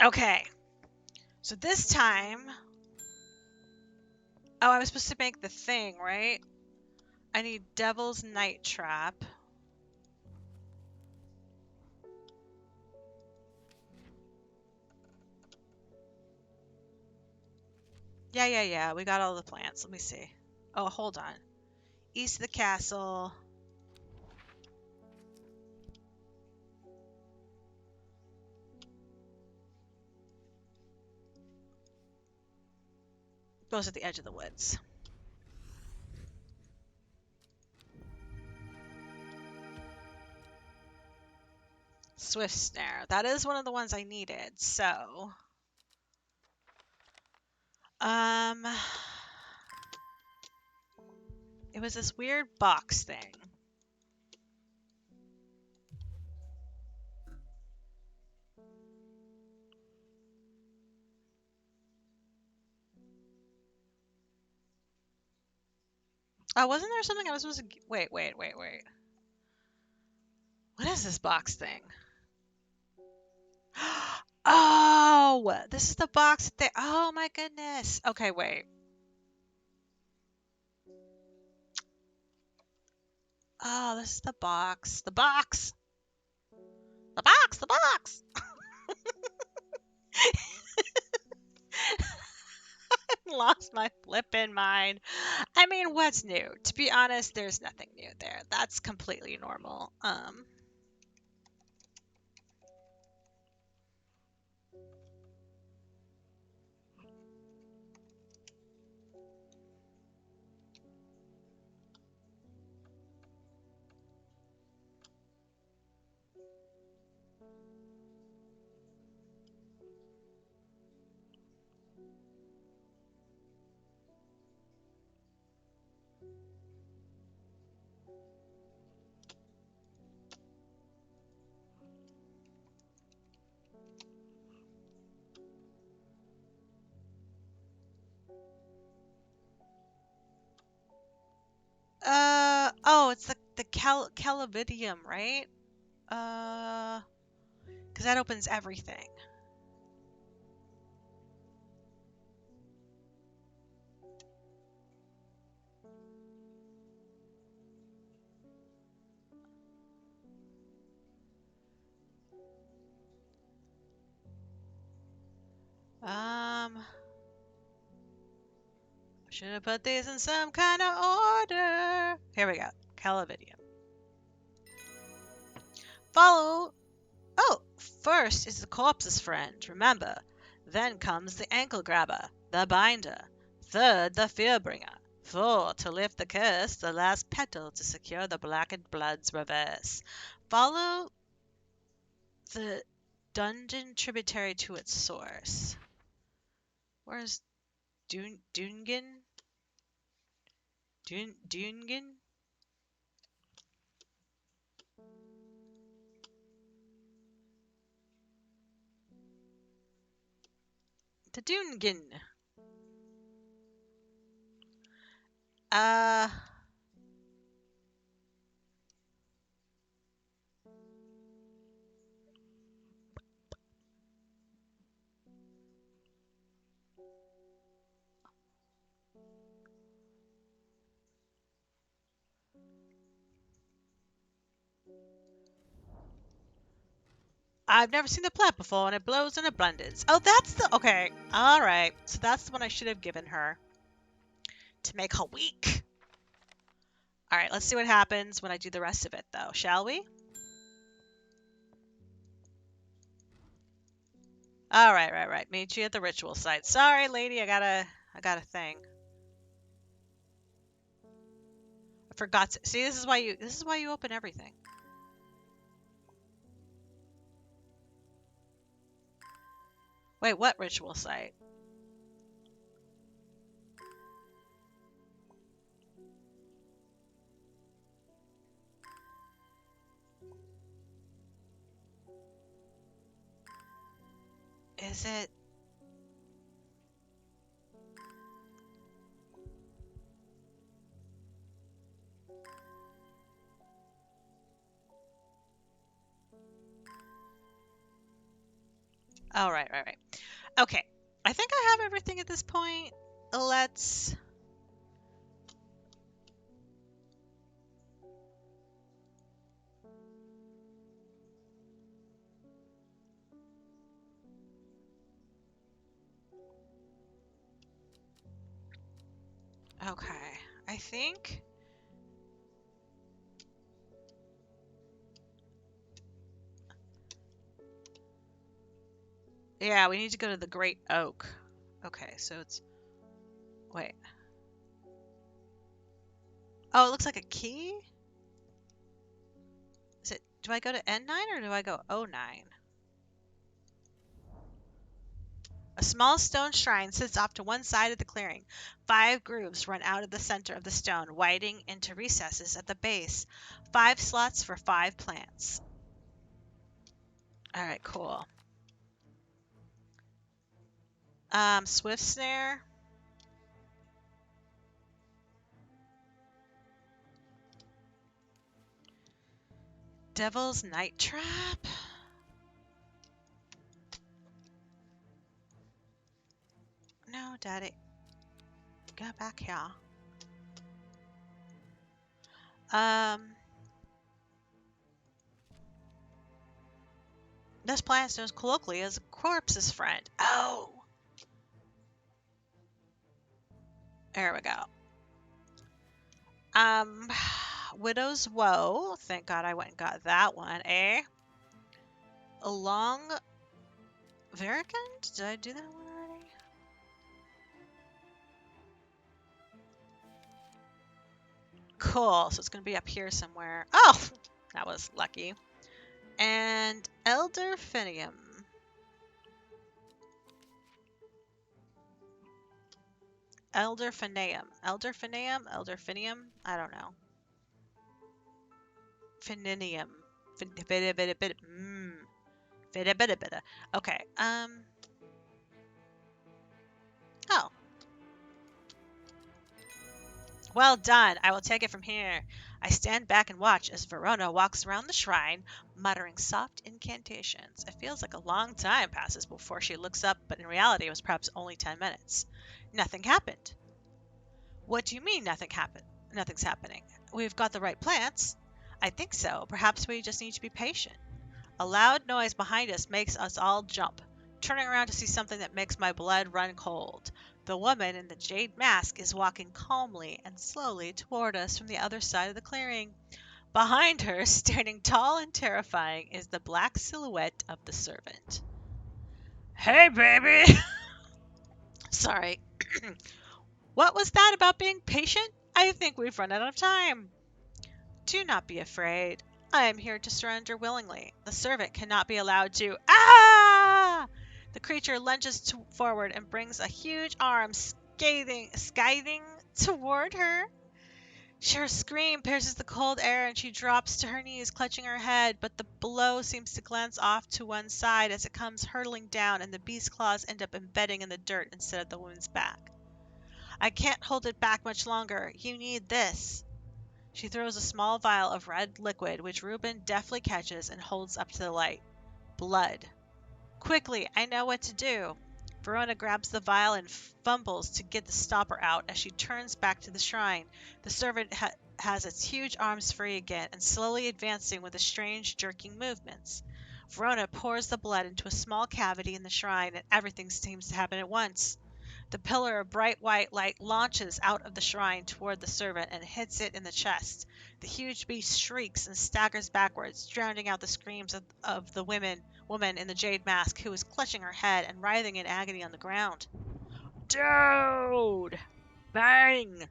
Okay, so this time, oh, I was supposed to make the thing, right? I need Devil's Night Trap. Yeah. We got all the plants. Let me see. Oh, hold on. East of the castle. Goes at the edge of the woods. Swift Snare. That is one of the ones I needed. So, um, it was this weird box thing. Oh, wasn't there something I was supposed to... Wait. What is this box thing? Oh, this is the box thing. Oh my goodness. Okay, wait. Oh, this is the box. The box. The box. The box. Lost my flippin' mind. I mean, what's new? To be honest, there's nothing new there. That's completely normal. Oh, it's the Calavidium, right? Because that opens everything. Should have put these in some kind of order. Here we go. Calavidium. Follow. Oh, first is the corpse's friend, remember. Then comes the ankle grabber, the binder. Third, the fear bringer. 4. To lift the curse, the last petal to secure the blackened blood's reverse. Follow the dungeon tributary to its source. Where's Dungan? Dungan? The Dungan. Uh, I've never seen the plant before, and it blows in abundance. Oh, that's the... Okay, alright. So that's the one I should have given her to make her weak. Alright, let's see what happens when I do the rest of it, though. Shall we? Alright, right. Meet you at the ritual site. Sorry, lady, I got a thing. I forgot to... See, this is why you open everything. Wait, what ritual site? Is it... Oh, right. Okay. I think I have everything at this point. Let's... Okay. I think... Yeah, we need to go to the Great Oak. Okay, so it's... Wait. Oh, it looks like a key? Is it... Do I go to N9 or do I go O9? A small stone shrine sits off to one side of the clearing. 5 grooves run out of the center of the stone, widening into recesses at the base. 5 slots for 5 plants. Alright, cool. Swift snare. Devil's Night Trap. No, Daddy. Go back here. This plant is known colloquially as a corpse's friend. Oh! There we go. Widow's Woe. Thank God I went and got that one, eh? Along Verigund? Did I do that one already? Cool. So it's going to be up here somewhere. Oh! That was lucky. And Elder Finium. Elder Finium. Elder Finium? I don't know. Fininium. Okay. Oh. Well done. I will take it from here. I stand back and watch as Verona walks around the shrine, muttering soft incantations. It feels like a long time passes before she looks up, but in reality it was perhaps only 10 minutes. Nothing happened. What do you mean nothing happened? Nothing's happening. We've got the right plants. I think so. Perhaps we just need to be patient. A loud noise behind us makes us all jump. Turning around to see something that makes my blood run cold. The woman in the jade mask is walking calmly and slowly toward us from the other side of the clearing. Behind her, standing tall and terrifying, is the black silhouette of the servant. Hey, baby! Sorry. What was that about being patient? I think we've run out of time. Do not be afraid. I am here to surrender willingly. The servant cannot be allowed to. Ah! The creature lunges forward and brings a huge arm scything toward her. Her scream pierces the cold air and she drops to her knees, clutching her head, but the blow seems to glance off to one side as it comes hurtling down, and the beast's claws end up embedding in the dirt instead of the woman's back. I can't hold it back much longer. You need this. She throws a small vial of red liquid, which Reuben deftly catches and holds up to the light. Blood. Quickly, I know what to do. Verona grabs the vial and fumbles to get the stopper out as she turns back to the shrine. The servant has its huge arms free again and slowly advancing with a strange jerking movements. Verona pours the blood into a small cavity in the shrine and everything seems to happen at once. The pillar of bright white light launches out of the shrine toward the servant and hits it in the chest. The huge beast shrieks and staggers backwards, drowning out the screams of the woman in the jade mask who is clutching her head and writhing in agony on the ground. Dude! Bang!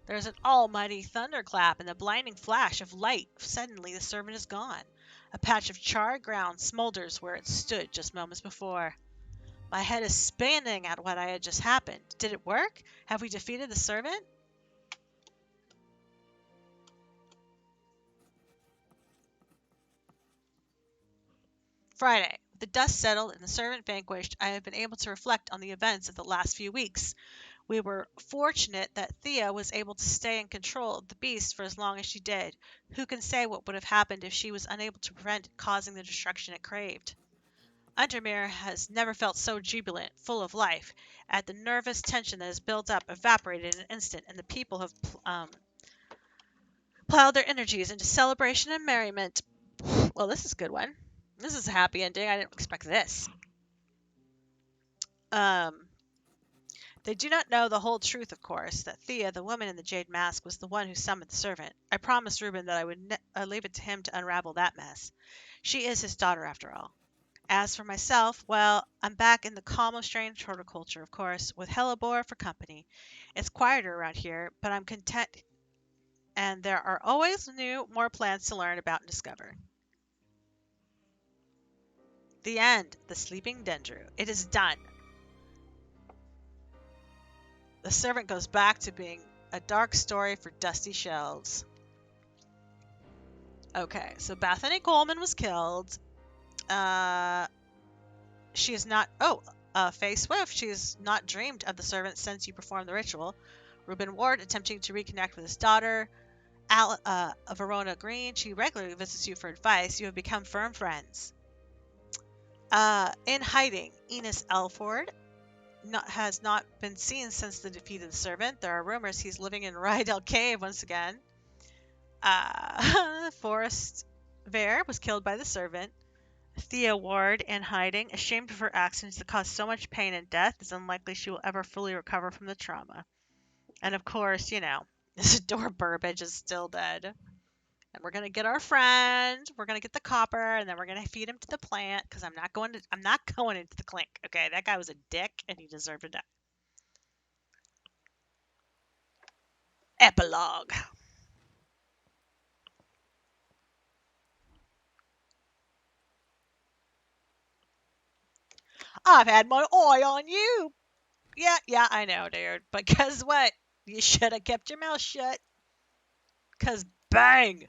There's an almighty thunderclap and a blinding flash of light. Suddenly the servant is gone. A patch of charred ground smolders where it stood just moments before. My head is spinning at what had just happened. Did it work? Have we defeated the servant? Friday. With the dust settled and the servant vanquished, I have been able to reflect on the events of the last few weeks. We were fortunate that Thea was able to stay in control of the beast for as long as she did. Who can say what would have happened if she was unable to prevent it causing the destruction it craved? Undermere has never felt so jubilant, full of life, at the nervous tension that has built up, evaporated in an instant, and the people have plowed their energies into celebration and merriment. Well, this is a good one. This is a happy ending. I didn't expect this. Um, they do not know the whole truth, of course, that Thea, the woman in the jade mask, was the one who summoned the servant. I promised Reuben that I would leave it to him to unravel that mess. She is his daughter, after all. As for myself, well, I'm back in the calm of strange horticulture, of course, with Hellebore for company. It's quieter around here, but I'm content, and there are always more plants to learn about and discover. The end. The Sleeping Dendru. It is done. The servant goes back to being a dark story for dusty shelves. Okay, so Bethany Coleman was killed. She is not. Oh, Faye Swift. She has not dreamed of the servant since you performed the ritual. Reuben Ward attempting to reconnect with his daughter. Verona Green. She regularly visits you for advice. You have become firm friends. In hiding, Enos Elford has not been seen since the defeat of the servant. There are rumors he's living in Rydell Cave once again. Forrest Vare was killed by the servant. Thea Ward in hiding, ashamed of her actions that caused so much pain and death, is unlikely she will ever fully recover from the trauma. And of course, Isidore Burbage is still dead. And we're gonna get our friend. We're gonna get the copper, and then we're gonna feed him to the plant. Because I'm not going into the clink. Okay, that guy was a dick, and he deserved to die. Epilogue. I've had my eye on you. Yeah, I know, dude. But guess what? You should have kept your mouth shut. Because bang!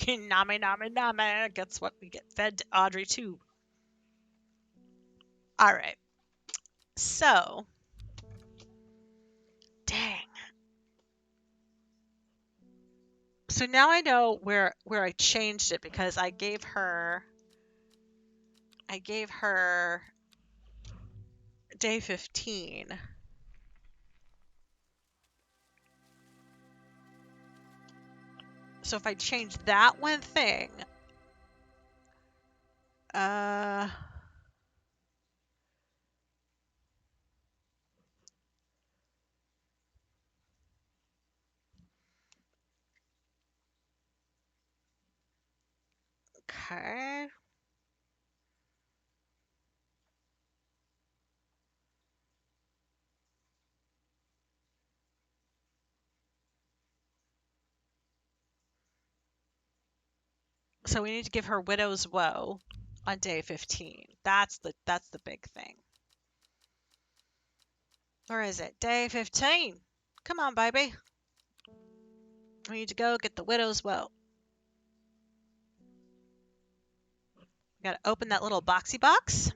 Nami, nami, nami. Guess what? We get fed to Audrey, too. Alright. So. Dang. So now I know where I changed it because I gave her day 15. So if I change that one thing, okay. So we need to give her widow's woe on day 15. That's the big thing. Or is it day 15? Come on, baby. We need to go get the widow's woe. We gotta open that little boxy box.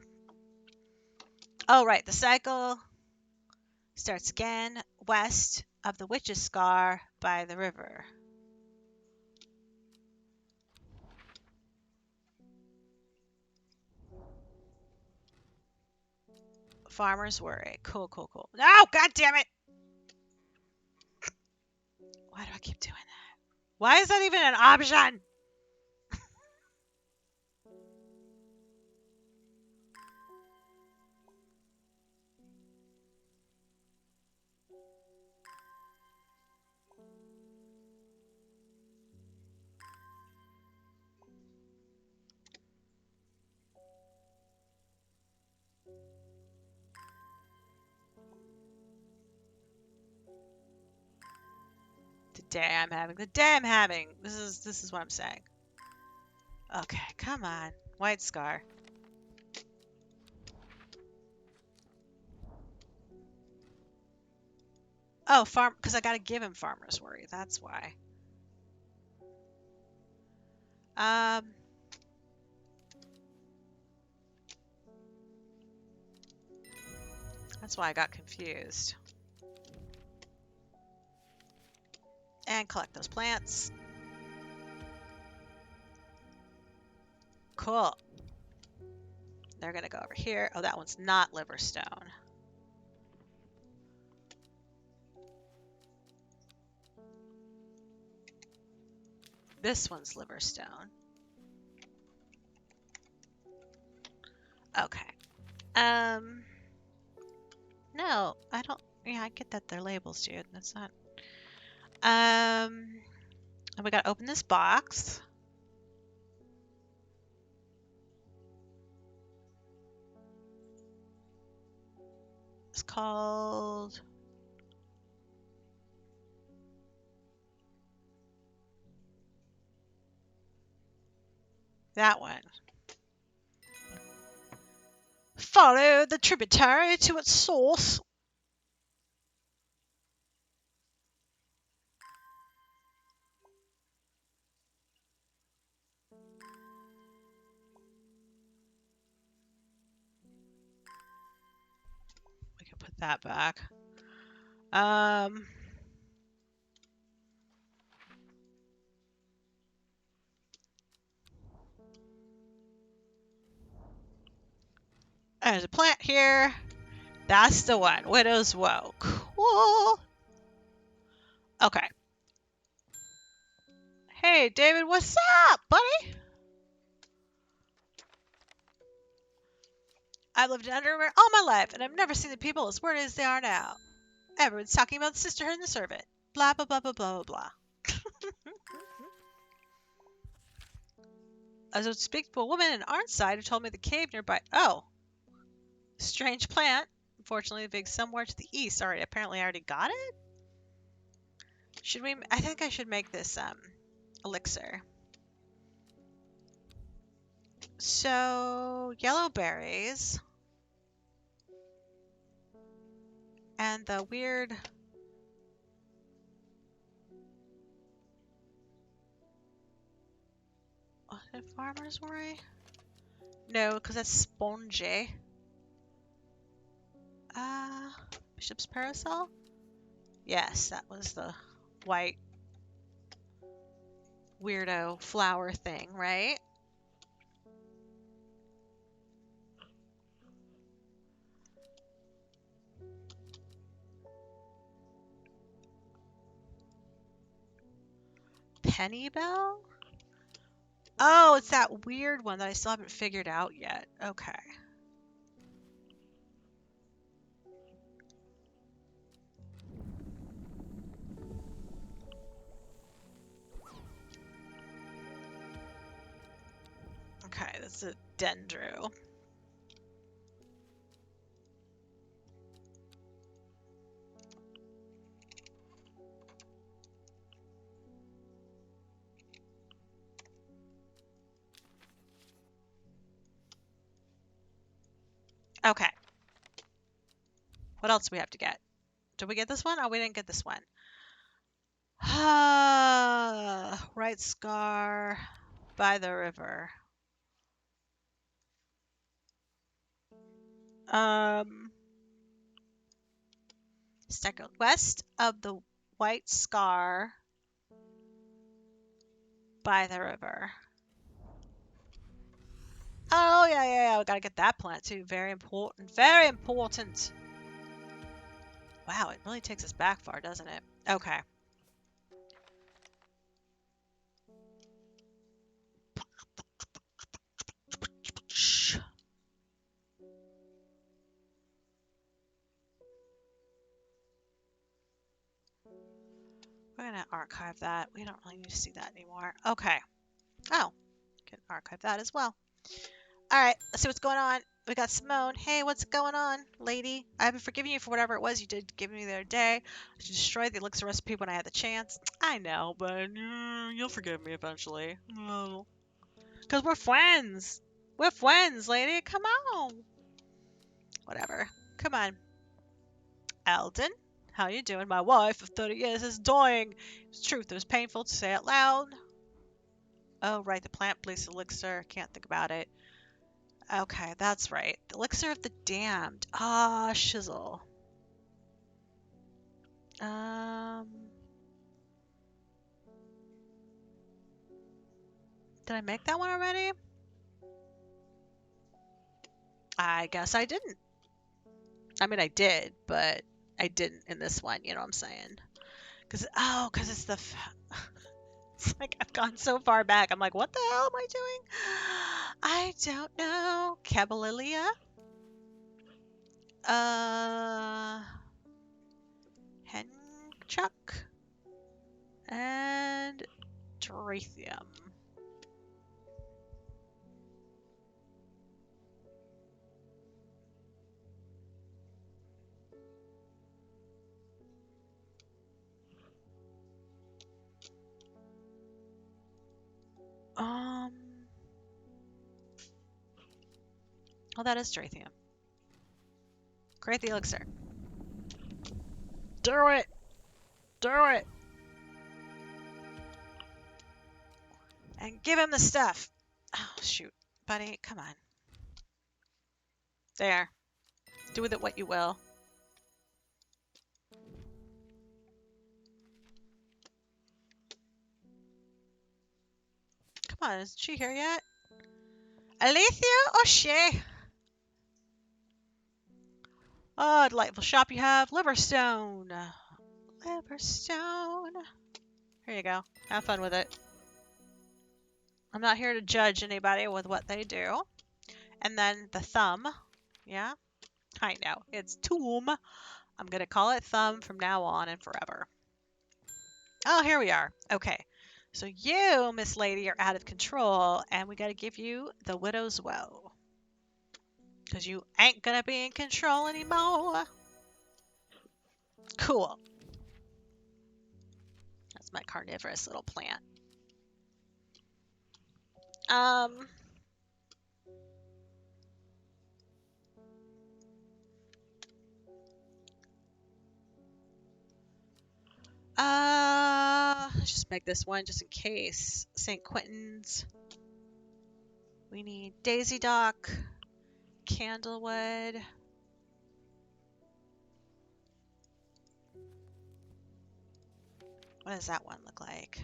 Oh, right. The cycle starts again west of the witch's scar by the river. Farmer's worry. Cool, cool, cool. No, god damn it! Why do I keep doing that? Why is that even an option? The day I'm having. The day I'm having. This is what I'm saying. Okay, come on. White scar. Oh, because I gotta give him farmer's worry. That's why. Um, that's why I got confused. And collect those plants. Cool. They're gonna go over here. Oh, that one's not liverstone. This one's liverstone. Okay. No, I don't. Yeah, I get that they're labels, dude. That's not. And we gotta open this box. It's called. That one. Follow the tributary to its source. We can put that back. There's a plant here. That's the one. Widow's Woe. Cool. Okay. Hey, David, what's up, buddy? I've lived in Underwear all my life, and I've never seen the people as wordy as they are now. Everyone's talking about the sisterhood and the servant. Blah, blah, blah, blah, blah, blah, blah. I was speaking to a woman in Arnside who told me the cave nearby. Oh. Strange plant. Unfortunately, big somewhere to the east. Sorry, apparently I already got it? Should we? I think I should make this, elixir. So, yellow berries. And the weird... Oh, is it farmer's worry? No, because that's spongy. Bishop's parasol? Yes, that was the white weirdo flower thing, right? Penny bell? Oh, it's that weird one that I still haven't figured out yet. Okay. Okay, that's a dendro. Okay. What else do we have to get? Did we get this one? Oh, we didn't get this one. Right scar by the river. Second west of the white scar by the river. Oh, yeah. We gotta get that plant too. Very important. Very important. Wow, it really takes us back far, doesn't it? Okay. We're gonna archive that. We don't really need to see that anymore. Okay. Oh, can archive that as well. All right, let's see what's going on. We got Simone. Hey, what's going on, lady? I haven't forgiven you for whatever it was you did give me the other day. I destroyed the elixir recipe when I had the chance. I know, but you'll forgive me eventually. No. Because we're friends. We're friends, lady. Come on. Whatever. Come on. Alden, how you doing? My wife of 30 years is dying. It's truth. It was painful to say out loud. Oh, right. The plant-based elixir. Can't think about it. Okay, that's right. The elixir of the damned. Ah, shizzle. Did I make that one already? I guess I didn't. I mean, I did, but I didn't in this one. You know what I'm saying? Because it's the. It's like I've gone so far back. I'm like, what the hell am I doing? I don't know. Cabalilia. Henchuck. And Drathium. Oh, that is Drathium. Create the elixir. Do it! Do it! And give him the stuff. Oh, shoot. Buddy, come on. There. Do with it what you will. Come on, isn't she here yet? Alethea O'Shea. Oh, delightful shop you have. Liverstone. Liverstone. Here you go. Have fun with it. I'm not here to judge anybody with what they do. And then the thumb. Yeah? I know. It's tomb. I'm going to call it thumb from now on and forever. Oh, here we are. Okay. So you, Miss Lady, are out of control, and we got to give you the Widow's Woe. Because you ain't going to be in control anymore. Cool. That's my carnivorous little plant. Let's just make this one just in case. St. Quentin's. We need Daisy Dock, Candlewood. What does that one look like?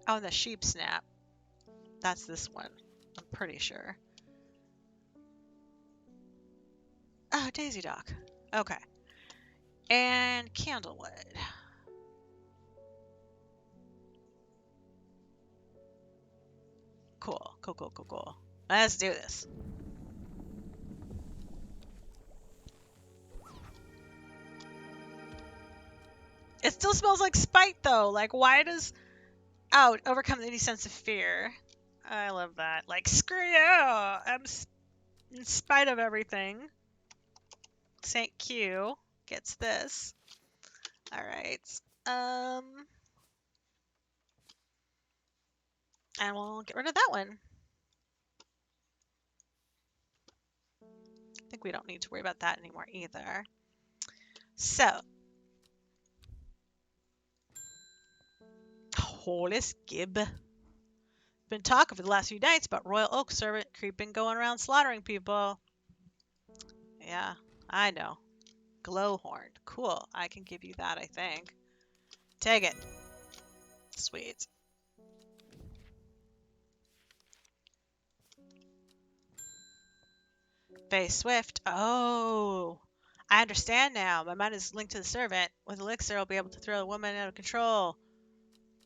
Oh, the sheep snap. That's this one. I'm pretty sure. Oh, Daisy Dock. Okay. And Candlewood. Cool. Let's do this. It's still smells like spite, though. Like, why does... Oh, overcome any sense of fear. I love that. Like, screw you! In spite of everything. St. Q gets this. Alright. And we'll get rid of that one. I think we don't need to worry about that anymore either. So. Holy skib. Been talk over the last few nights about Royal Oak servant creeping going around slaughtering people. Yeah, I know. Glowhorn. Cool. I can give you that, I think. Take it. Sweet. Faye Swift. Oh. I understand now. My mind is linked to the servant. With Elixir, I'll be able to throw the woman out of control.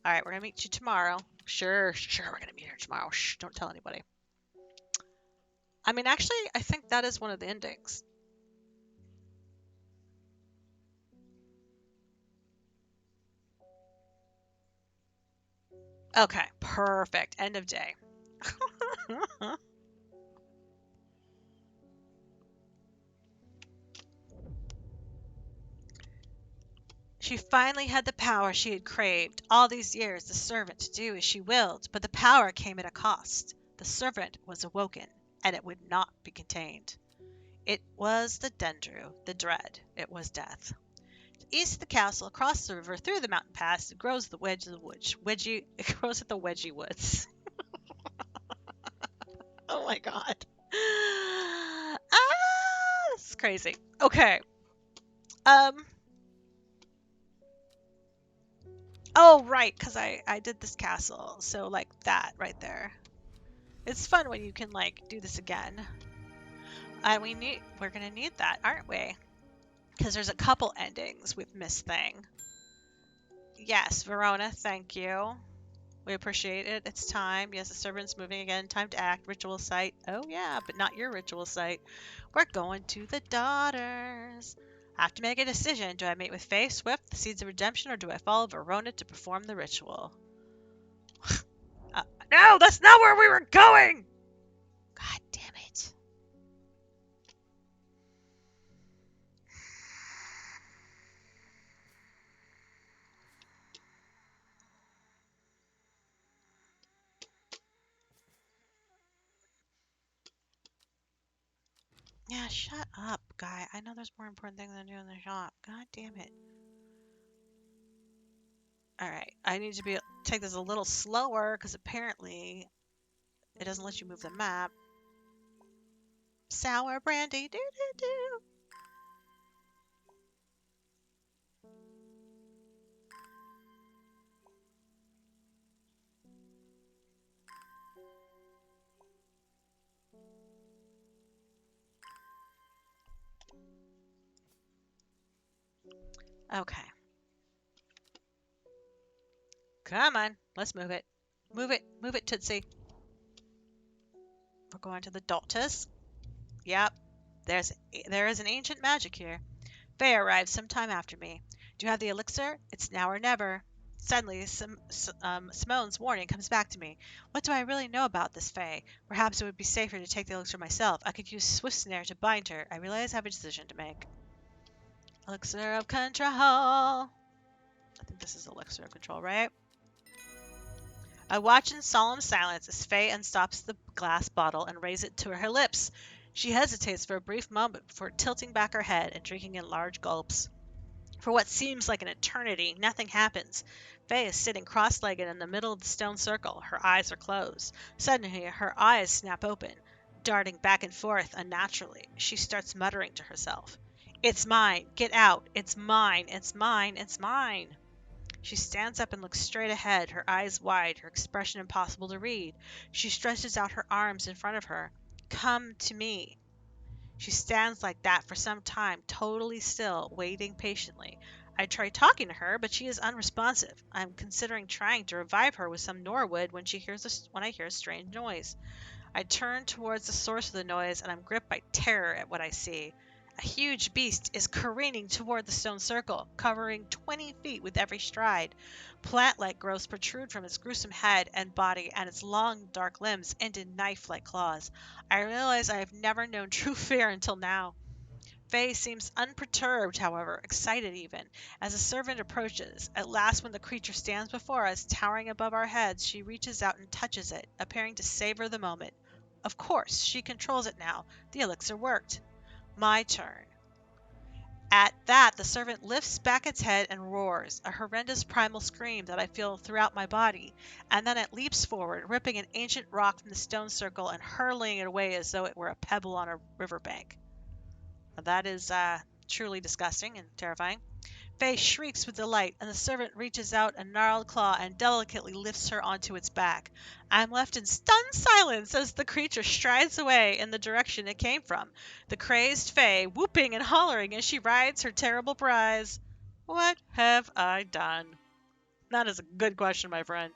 Alright, we're gonna meet you tomorrow. Sure, we're gonna meet her tomorrow. Shh, don't tell anybody. I mean, actually, I think that is one of the endings. Okay, perfect. End of day. She finally had the power she had craved all these years, the servant to do as she willed, but the power came at a cost. The servant was awoken, and it would not be contained. It was the Dendru, the dread. It was death. East of the castle, across the river, through the mountain pass, it grows the wedge of the woods. It grows at the Wedgie Woods. Oh my god. This is crazy. Okay. Oh, right, because I did this castle. So, like, that right there. It's fun when you can, like, do this again. And we're gonna need that, aren't we? Because there's a couple endings with Miss Thing. Yes, Verona, thank you. We appreciate it. It's time. Yes, the servant's moving again. Time to act. Ritual site. Oh, yeah, but not your ritual site. We're going to the daughters. I have to make a decision. Do I mate with Faye Swift, the Seeds of Redemption, or do I follow Verona to perform the ritual? No, that's not where we were going! God damn it. Yeah, shut up, guy. I know there's more important things than doing the shop. God damn it. Alright, I need to take this a little slower, because apparently it doesn't let you move the map. Sour brandy, do-do-do. Okay. Come on, let's move it. Move it, Tootsie. We're going to the daughters. Yep, there is an ancient magic here. Faye arrived some time after me. Do you have the elixir? It's now or never. Suddenly, Simone's warning comes back to me. What do I really know about this Faye? Perhaps it would be safer to take the elixir myself. I could use Swift Snare to bind her. I realize I have a decision to make. Elixir of control. I think this is elixir of control, right? I watch in solemn silence as Faye unstops the glass bottle and raises it to her lips. She hesitates for a brief moment before tilting back her head and drinking in large gulps. For what seems like an eternity, nothing happens. Faye is sitting cross-legged in the middle of the stone circle. Her eyes are closed. Suddenly, her eyes snap open, darting back and forth unnaturally. She starts muttering to herself. It's mine. Get out. It's mine. It's mine. It's mine. She stands up and looks straight ahead, her eyes wide, her expression impossible to read. She stretches out her arms in front of her. Come to me. She stands like that for some time, totally still, waiting patiently. I try talking to her, but she is unresponsive. I'm considering trying to revive her with some Norwood when I hear a strange noise. I turn towards the source of the noise, and I'm gripped by terror at what I see. A huge beast is careening toward the stone circle, covering 20 feet with every stride. Plant-like growths protrude from its gruesome head and body, and its long, dark limbs end in knife-like claws. I realize I have never known true fear until now. Faye seems unperturbed, however, excited even, as the servant approaches. At last, when the creature stands before us, towering above our heads, she reaches out and touches it, appearing to savor the moment. Of course, she controls it now. The elixir worked. My turn. At that, the servant lifts back its head and roars, a horrendous primal scream that I feel throughout my body, and then it leaps forward, ripping an ancient rock from the stone circle and hurling it away as though it were a pebble on a riverbank. That is truly disgusting and terrifying. Faye shrieks with delight, and the servant reaches out a gnarled claw and delicately lifts her onto its back. I am left in stunned silence as the creature strides away in the direction it came from, the crazed Faye whooping and hollering as she rides her terrible prize. What have I done? That is a good question, my friend.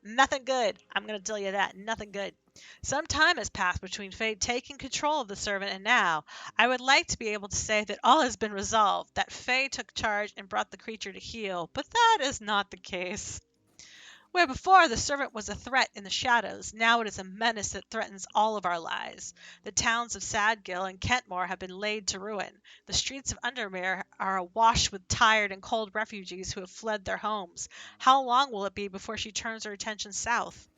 Nothing good. I'm going to tell you that. Nothing good. Some time has passed between Faye taking control of the servant and now. I would like to be able to say that all has been resolved, that Faye took charge and brought the creature to heel, but that is not the case. Where before the servant was a threat in the shadows, now it is a menace that threatens all of our lives. The towns of Sadgill and Kentmore have been laid to ruin. The streets of Undermere are awash with tired and cold refugees who have fled their homes. How long will it be before she turns her attention south?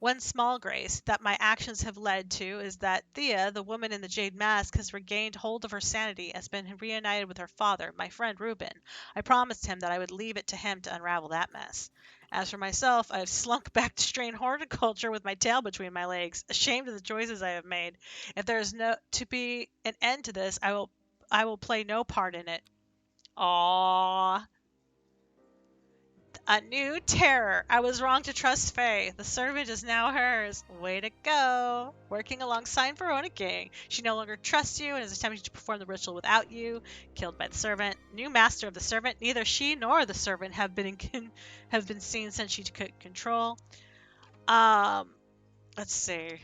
One small grace that my actions have led to is that Thea, the woman in the jade mask, has regained hold of her sanity and has been reunited with her father, my friend Reuben. I promised him that I would leave it to him to unravel that mess. As for myself, I have slunk back to strain horticulture with my tail between my legs, ashamed of the choices I have made. If there is no to be an end to this, I will play no part in it. Aww. A new terror. I was wrong to trust Faye. The servant is now hers. Way to go. Working alongside Verona King. She no longer trusts you and is attempting to perform the ritual without you. Killed by the servant. New master of the servant. Neither she nor the servant have been seen since she took control. Let's see.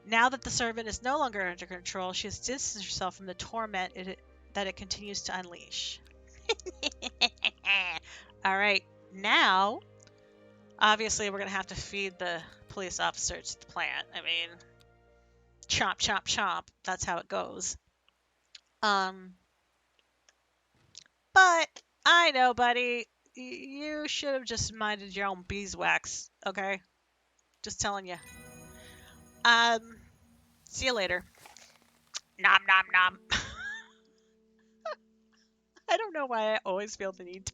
Now that the servant is no longer under control, she has distanced herself from the torment that it continues to unleash. All right. Now, obviously, we're going to have to feed the police officers the plant. I mean, chomp, chomp, chomp. That's how it goes. But I know, buddy, you should have just minded your own beeswax, okay? Just telling you. See you later. Nom, nom, nom. I don't know why I always feel the need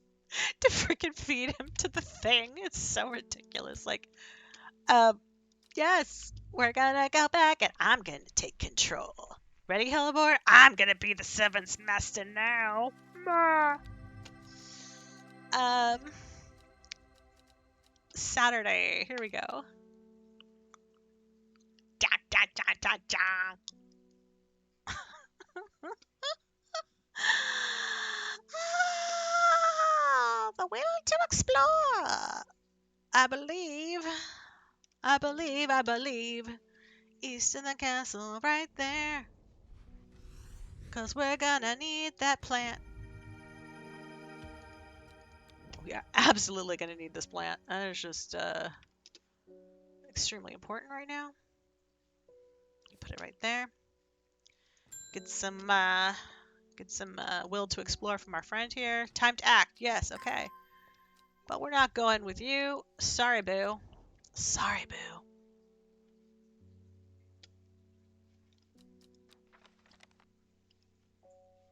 to freaking feed him to the thing. It's so ridiculous. Like, yes, we're gonna go back and I'm gonna take control. Ready, Hellebore? I'm gonna be the seventh master now. Saturday. Here we go. Da, da, da, da, da. The will to explore. I believe. East of the castle, right there. 'Cause we're gonna need that plant. We are absolutely gonna need this plant. That is just extremely important right now. You put it right there. Get some will to explore from our friend here. Time to act. Yes, okay. But we're not going with you. Sorry, boo. Sorry, boo.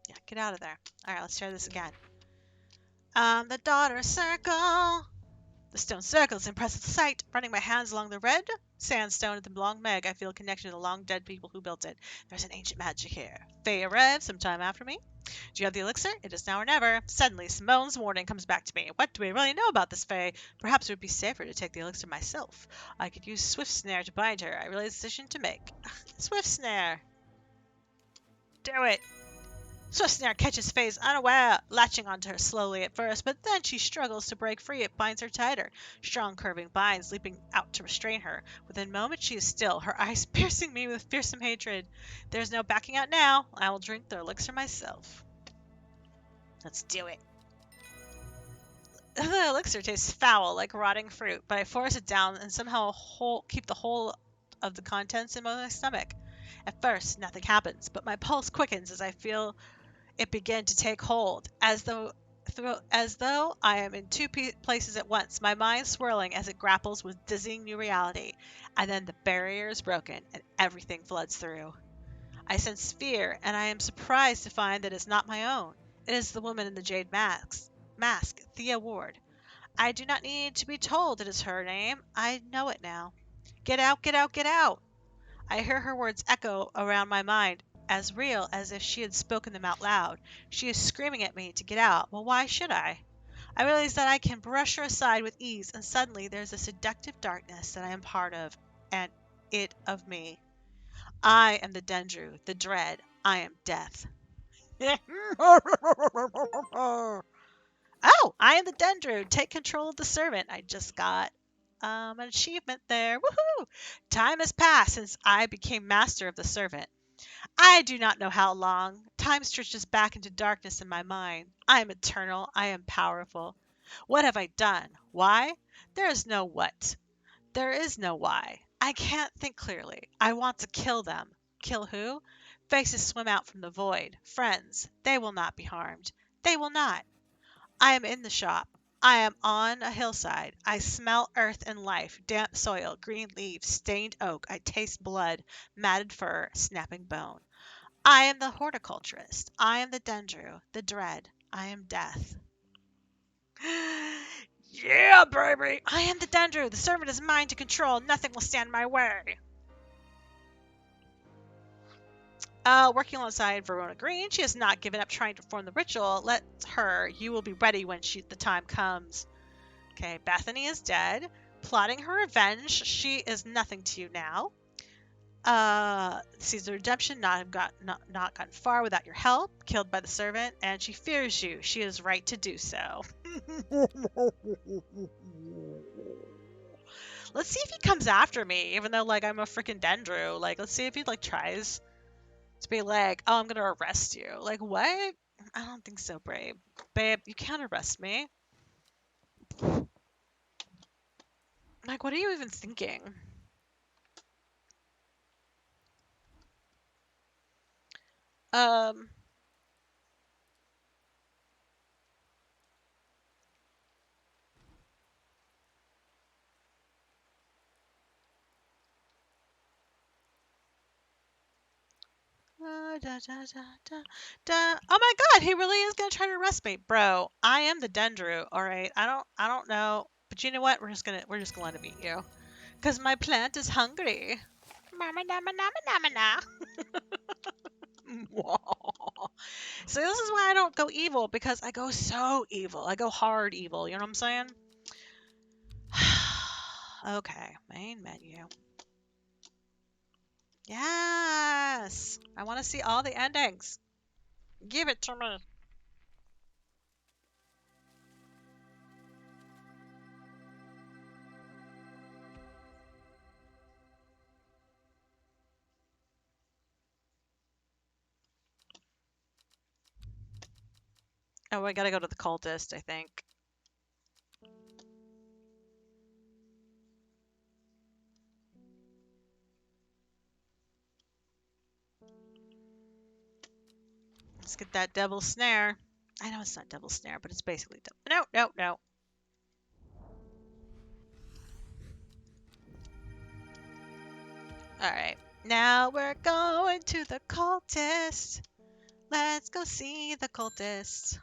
Yeah, get out of there. All right, let's try this again. The daughter circle. The stone circle is an impressive sight. Running my hands along the red sandstone of the long Meg, I feel a connection to the long dead people who built it. There's an ancient magic here. Faye arrives sometime after me. Do you have the elixir? It is now or never. Suddenly, Simone's warning comes back to me. What do we really know about this Faye? Perhaps it would be safer to take the elixir myself. I could use Swift Snare to bind her. I really have a decision to make. Swift Snare. Do it. Swift snare catches Faye's unaware, latching onto her slowly at first, but then she struggles to break free. It binds her tighter. Strong curving binds leaping out to restrain her. Within moments she is still, her eyes piercing me with fearsome hatred. There's no backing out now. I will drink the elixir myself. Let's do it. The elixir tastes foul, like rotting fruit, but I force it down and somehow keep the whole of the contents in my stomach. At first, nothing happens, but my pulse quickens as I feel it begin to take hold, as though I am in two places at once, my mind swirling as it grapples with dizzying new reality. And then the barrier is broken, and everything floods through. I sense fear, and I am surprised to find that it's not my own. It is the woman in the jade mask, Thea Ward. I do not need to be told it is her name. I know it now. Get out, get out, get out! I hear her words echo around my mind, as real as if she had spoken them out loud. She is screaming at me to get out. Well, why should I? I realize that I can brush her aside with ease, and suddenly there's a seductive darkness that I am part of, and it of me. I am the Dendru, the dread. I am death. Oh, I am the Dendru. Take control of the servant. I just got an achievement there. Woohoo! Time has passed since I became master of the servant. I do not know how long. Time stretches back into darkness in my mind. I am eternal. I am powerful. What have I done? Why? There is no what. There is no why. I can't think clearly. I want to kill them. Kill who? Faces swim out from the void. Friends. They will not be harmed. They will not. I am in the shop. I am on a hillside. I smell earth and life, damp soil, green leaves, stained oak. I taste blood, matted fur, snapping bone. I am the horticulturist. I am the Dendru, the dread. I am death. Yeah, baby! I am the Dendru. The servant is mine to control. Nothing will stand in my way. Working alongside Verona Green, she has not given up trying to perform the ritual. Let her. You will be ready when the time comes. Okay, Bethany is dead. Plotting her revenge. She is nothing to you now. Sees the redemption not gotten far without your help. Killed by the servant, and she fears you. She is right to do so. Let's see if he comes after me, even though like I'm a freaking Dendru. Like, let's see if he like tries to be like, oh, I'm gonna arrest you. Like, what? I don't think so, babe. Babe, you can't arrest me. Like, what are you even thinking? Um. Oh my God, he really is gonna try to arrest me, bro. I am the Dendru. All right. I don't know, but you know what? We're just gonna let him eat you, cause my plant is hungry. Mama nama nama nama na. So this is why I don't go evil, because I go so evil. I go hard evil. You know what I'm saying? Okay, main menu. Yes, I want to see all the endings. Give it to me. Oh, I gotta go to the cultist, I think. Let's get that devil snare. I know it's not devil snare, but it's basically devil. No, no, no. Alright. Now we're going to the cultist. Let's go see the cultist.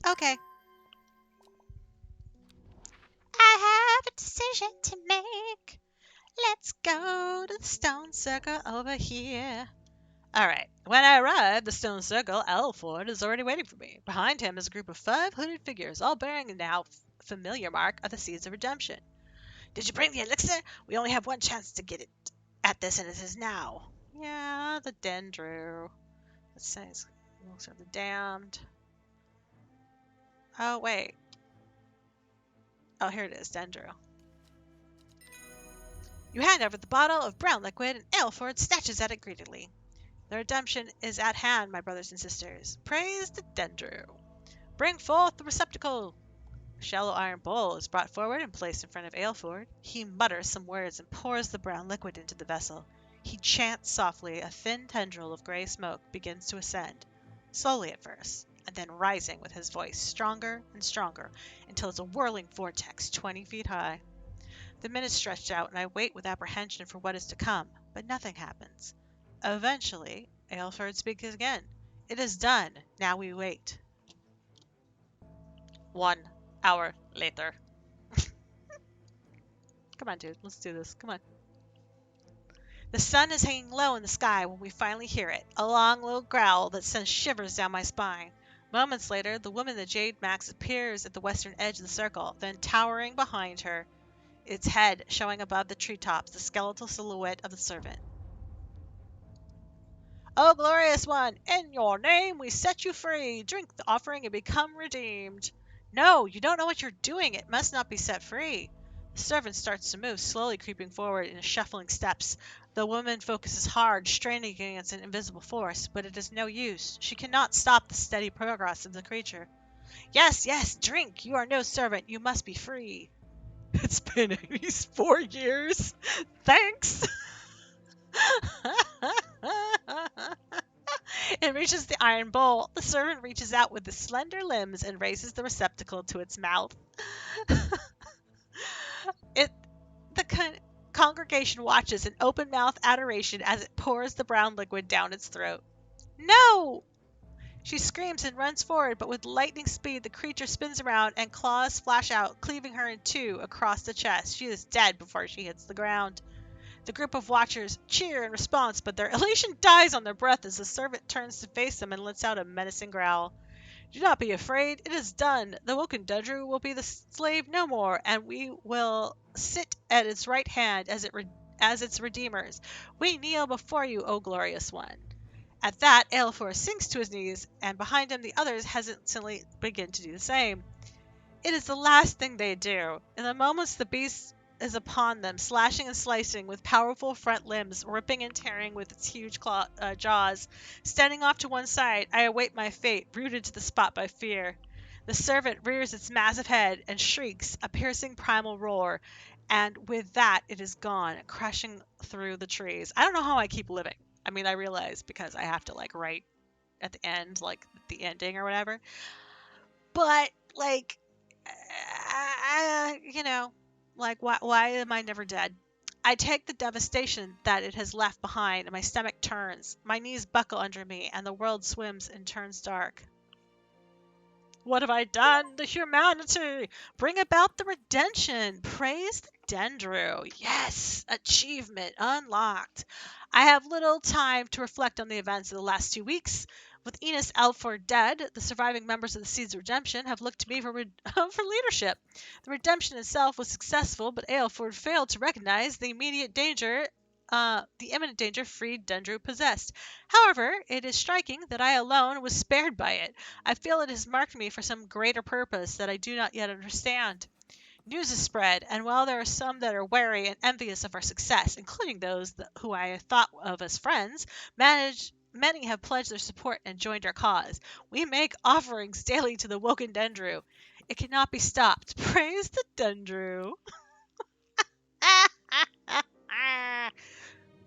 Okay. I have a decision to make. Let's go to the stone circle over here. Alright, when I arrive, the stone circle, Alford, is already waiting for me. Behind him is a group of 5 hooded figures, all bearing now familiar mark of the Seeds of Redemption. Did you bring the elixir? We only have one chance to get it at this, and it is now. Yeah, the Dendru. Let's say it's Elixir of the Damned. Oh, wait. Oh, here it is, Dendru. You hand over the bottle of brown liquid, and Aelford snatches at it greedily. The redemption is at hand, my brothers and sisters. Praise the Dendru. Bring forth the receptacle. A shallow iron bowl is brought forward and placed in front of Aelford. He mutters some words and pours the brown liquid into the vessel. He chants softly. A thin tendril of gray smoke begins to ascend, slowly at first, and then rising with his voice stronger and stronger until it's a whirling vortex 20 feet high. The minutes stretch out, and I wait with apprehension for what is to come, but nothing happens. Eventually, Aelford speaks again. It is done. Now we wait. 1 hour later. Come on, dude. Let's do this. Come on. The sun is hanging low in the sky when we finally hear it. A long, low growl that sends shivers down my spine. Moments later, the woman in the jade mask appears at the western edge of the circle, then towering behind her, its head showing above the treetops, the skeletal silhouette of the servant. O glorious one, in your name we set you free. Drink the offering and become redeemed. No, you don't know what you're doing. It must not be set free. The servant starts to move, slowly creeping forward in shuffling steps. The woman focuses hard, straining against an invisible force, but it is no use. She cannot stop the steady progress of the creature. Yes, yes, drink. You are no servant. You must be free. It's been 84 years. Thanks. It reaches the iron bowl. The servant reaches out with the slender limbs and raises the receptacle to its mouth. The congregation watches in open-mouthed adoration as it pours the brown liquid down its throat. No! She screams and runs forward, but with lightning speed, the creature spins around and claws flash out, cleaving her in two across the chest. She is dead before she hits the ground. The group of watchers cheer in response, but their elation dies on their breath as the servant turns to face them and lets out a menacing growl. Do not be afraid. It is done. The Woken Dudru will be the slave no more, and we will sit at its right hand as its redeemers. We kneel before you, O glorious one. At that, Aelfor sinks to his knees, and behind him the others hesitantly begin to do the same. It is the last thing they do. In the moments the beast is upon them, slashing and slicing with powerful front limbs, ripping and tearing with its huge jaws. Standing off to one side, I await my fate, rooted to the spot by fear. The servant rears its massive head and shrieks a piercing primal roar, and with that it is gone, crashing through the trees. I don't know how I keep living. I mean, I realize because I have to write at the end, the ending or whatever. But why am I never dead? I take the devastation that it has left behind, and my stomach turns. My knees buckle under me, and the world swims and turns dark. What have I done to humanity? Bring about the redemption. Praise the Dendru. Yes, achievement unlocked. I have little time to reflect on the events of the last 2 weeks. With Enos Aelford dead, the surviving members of the Seeds of Redemption have looked to me for leadership. The redemption itself was successful, but Aelford failed to recognize the imminent danger freed Dendru possessed. However, it is striking that I alone was spared by it. I feel it has marked me for some greater purpose that I do not yet understand. News is spread, and while there are some that are wary and envious of our success, including those who I thought of as friends, many have pledged their support and joined our cause. We make offerings daily to the Woken Dendru. It cannot be stopped. Praise the Dendru.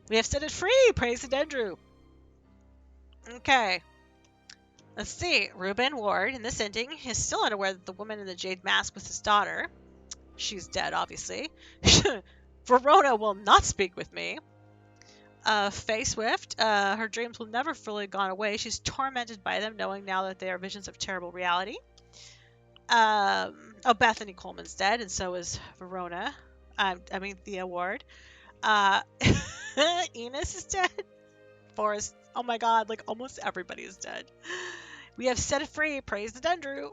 We have set it free. Praise the Dendru. Okay. Let's see. Reuben Ward, in this ending, is still unaware that the woman in the jade mask was his daughter. She's dead, obviously. Verona will not speak with me. Faye Swift, her dreams will never fully gone away. She's tormented by them, knowing now that they are visions of terrible reality. Bethany Coleman's dead, and so is Verona. Thea Ward. Enos is dead. Forrest. Oh my god, almost everybody is dead. We have set it free. Praise the Dendru.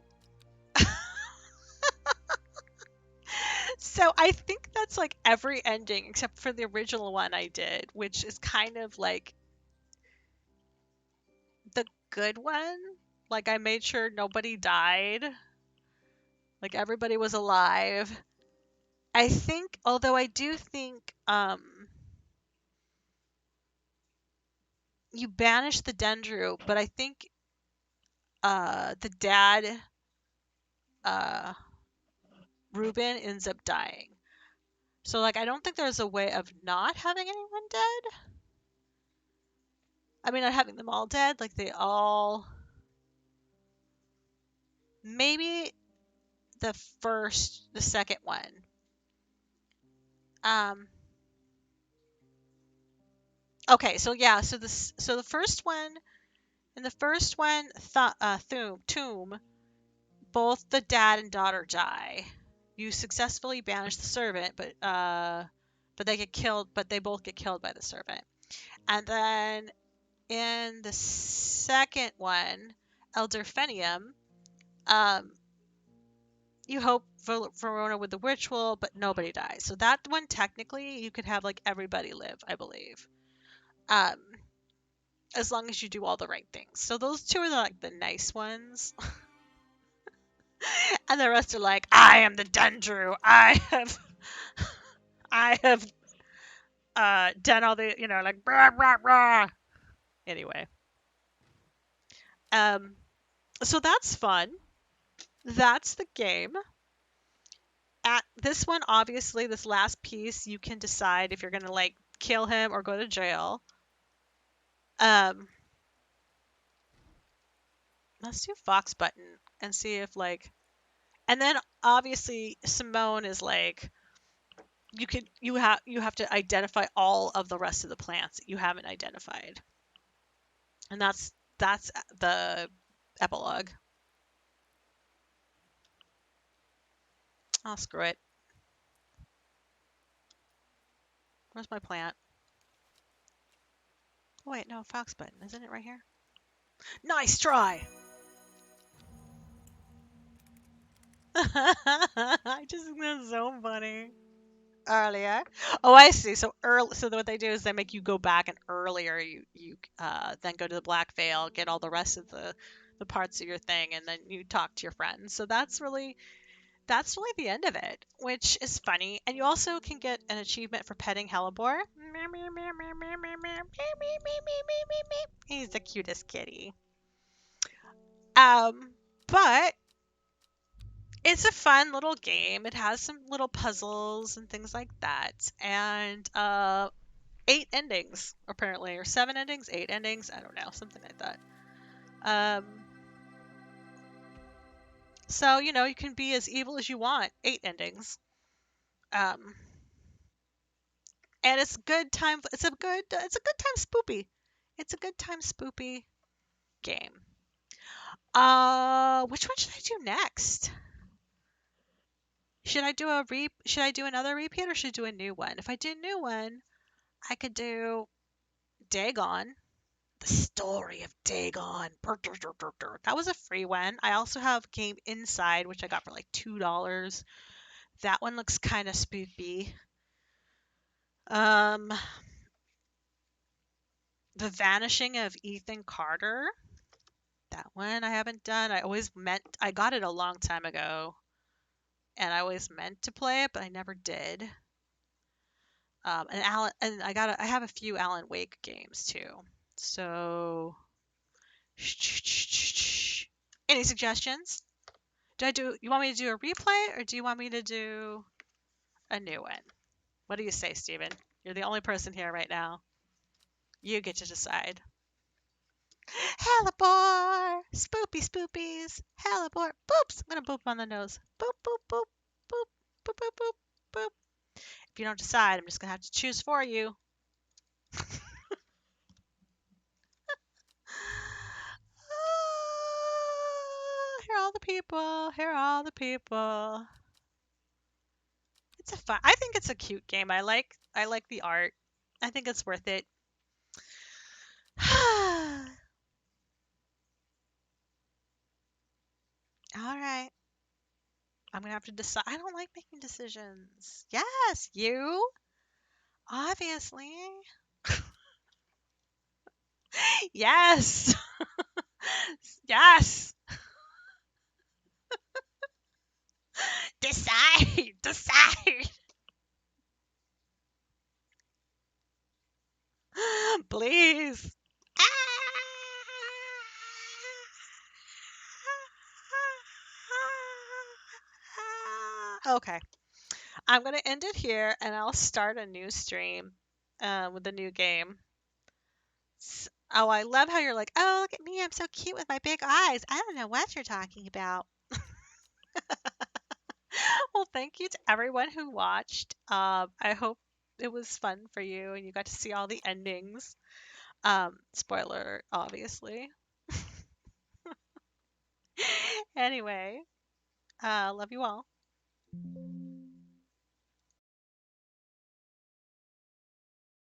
So I think that's like every ending except for the original one I did, which is kind of like the good one. Like I made sure nobody died. Like everybody was alive. I think, although I do think you banish the Dendru, but I think the dad uh Ruben ends up dying. So like I don't think there's a way of not having anyone dead. I mean, not having them all dead, like they all maybe the second one. Um okay, so yeah, so the first one in the first one Tomb, both the dad and daughter die. You successfully banish the servant, but they get killed, but they both get killed by the servant. And then in the second one, Elder Fenium, um, you hope Verona with the ritual, but nobody dies. So that one technically you could have like everybody live, I believe. Um, as long as you do all the right things. So those two are like the nice ones. And the rest are like, I am the Dendru. I have done all the, like rah rah rah. Anyway, um, so that's fun. That's the game. At this one, obviously, this last piece, you can decide if you're gonna like kill him or go to jail. Um, let's do Fox button and see if like, and then obviously Simone is like, you have to identify all of the rest of the plants that you haven't identified, and that's the epilogue. Oh, screw it. Where's my plant? Oh, wait, no, Fox button. Isn't it right here? Nice try! I just think that's so funny. Earlier. Oh, I see. So early. So what they do is they make you go back and earlier you then go to the Black Veil, get all the rest of the parts of your thing, and then you talk to your friends. So that's really the end of it, which is funny. And you also can get an achievement for petting Hellebore. He's the cutest kitty. But it's a fun little game. It has some little puzzles and things like that. And 8 endings, apparently, or 7 endings, 8 endings. I don't know, something like that. Um, so you can be as evil as you want. 8 endings. Um, and it's good time. It's a good time spoopy. It's a good time spoopy game. Which one should I do next? Should I do another repeat or should I do a new one? If I do a new one, I could do Dagon. The Story of Dagon. That was a free one. I also have Game Inside, which I got for like $2. That one looks kind of spooky. Um, The Vanishing of Ethan Carter. That one I haven't done. I got it a long time ago, and I always meant to play it, but I never did. And I have a few Alan Wake games too. So, any suggestions? You want me to do a replay or do you want me to do a new one? What do you say, Steven? You're the only person here right now. You get to decide. Hellebore! Spoopy spoopies! Hellebore! Boops! I'm gonna boop on the nose. Boop, boop, boop, boop, boop, boop, boop, boop. If you don't decide, I'm just gonna have to choose for you. Here are all the people. Here are all the people. I think it's a cute game. I like the art. I think it's worth it. All right. I'm gonna have to decide. I don't like making decisions. Yes, you. Obviously. Yes. Yes. Decide. Decide. Please. Okay. I'm going to end it here and I'll start a new stream with a new game. Oh, I love how you're like, oh, look at me. I'm so cute with my big eyes. I don't know what you're talking about. Well, thank you to everyone who watched. I hope it was fun for you and you got to see all the endings. Spoiler, obviously. Anyway, love you all.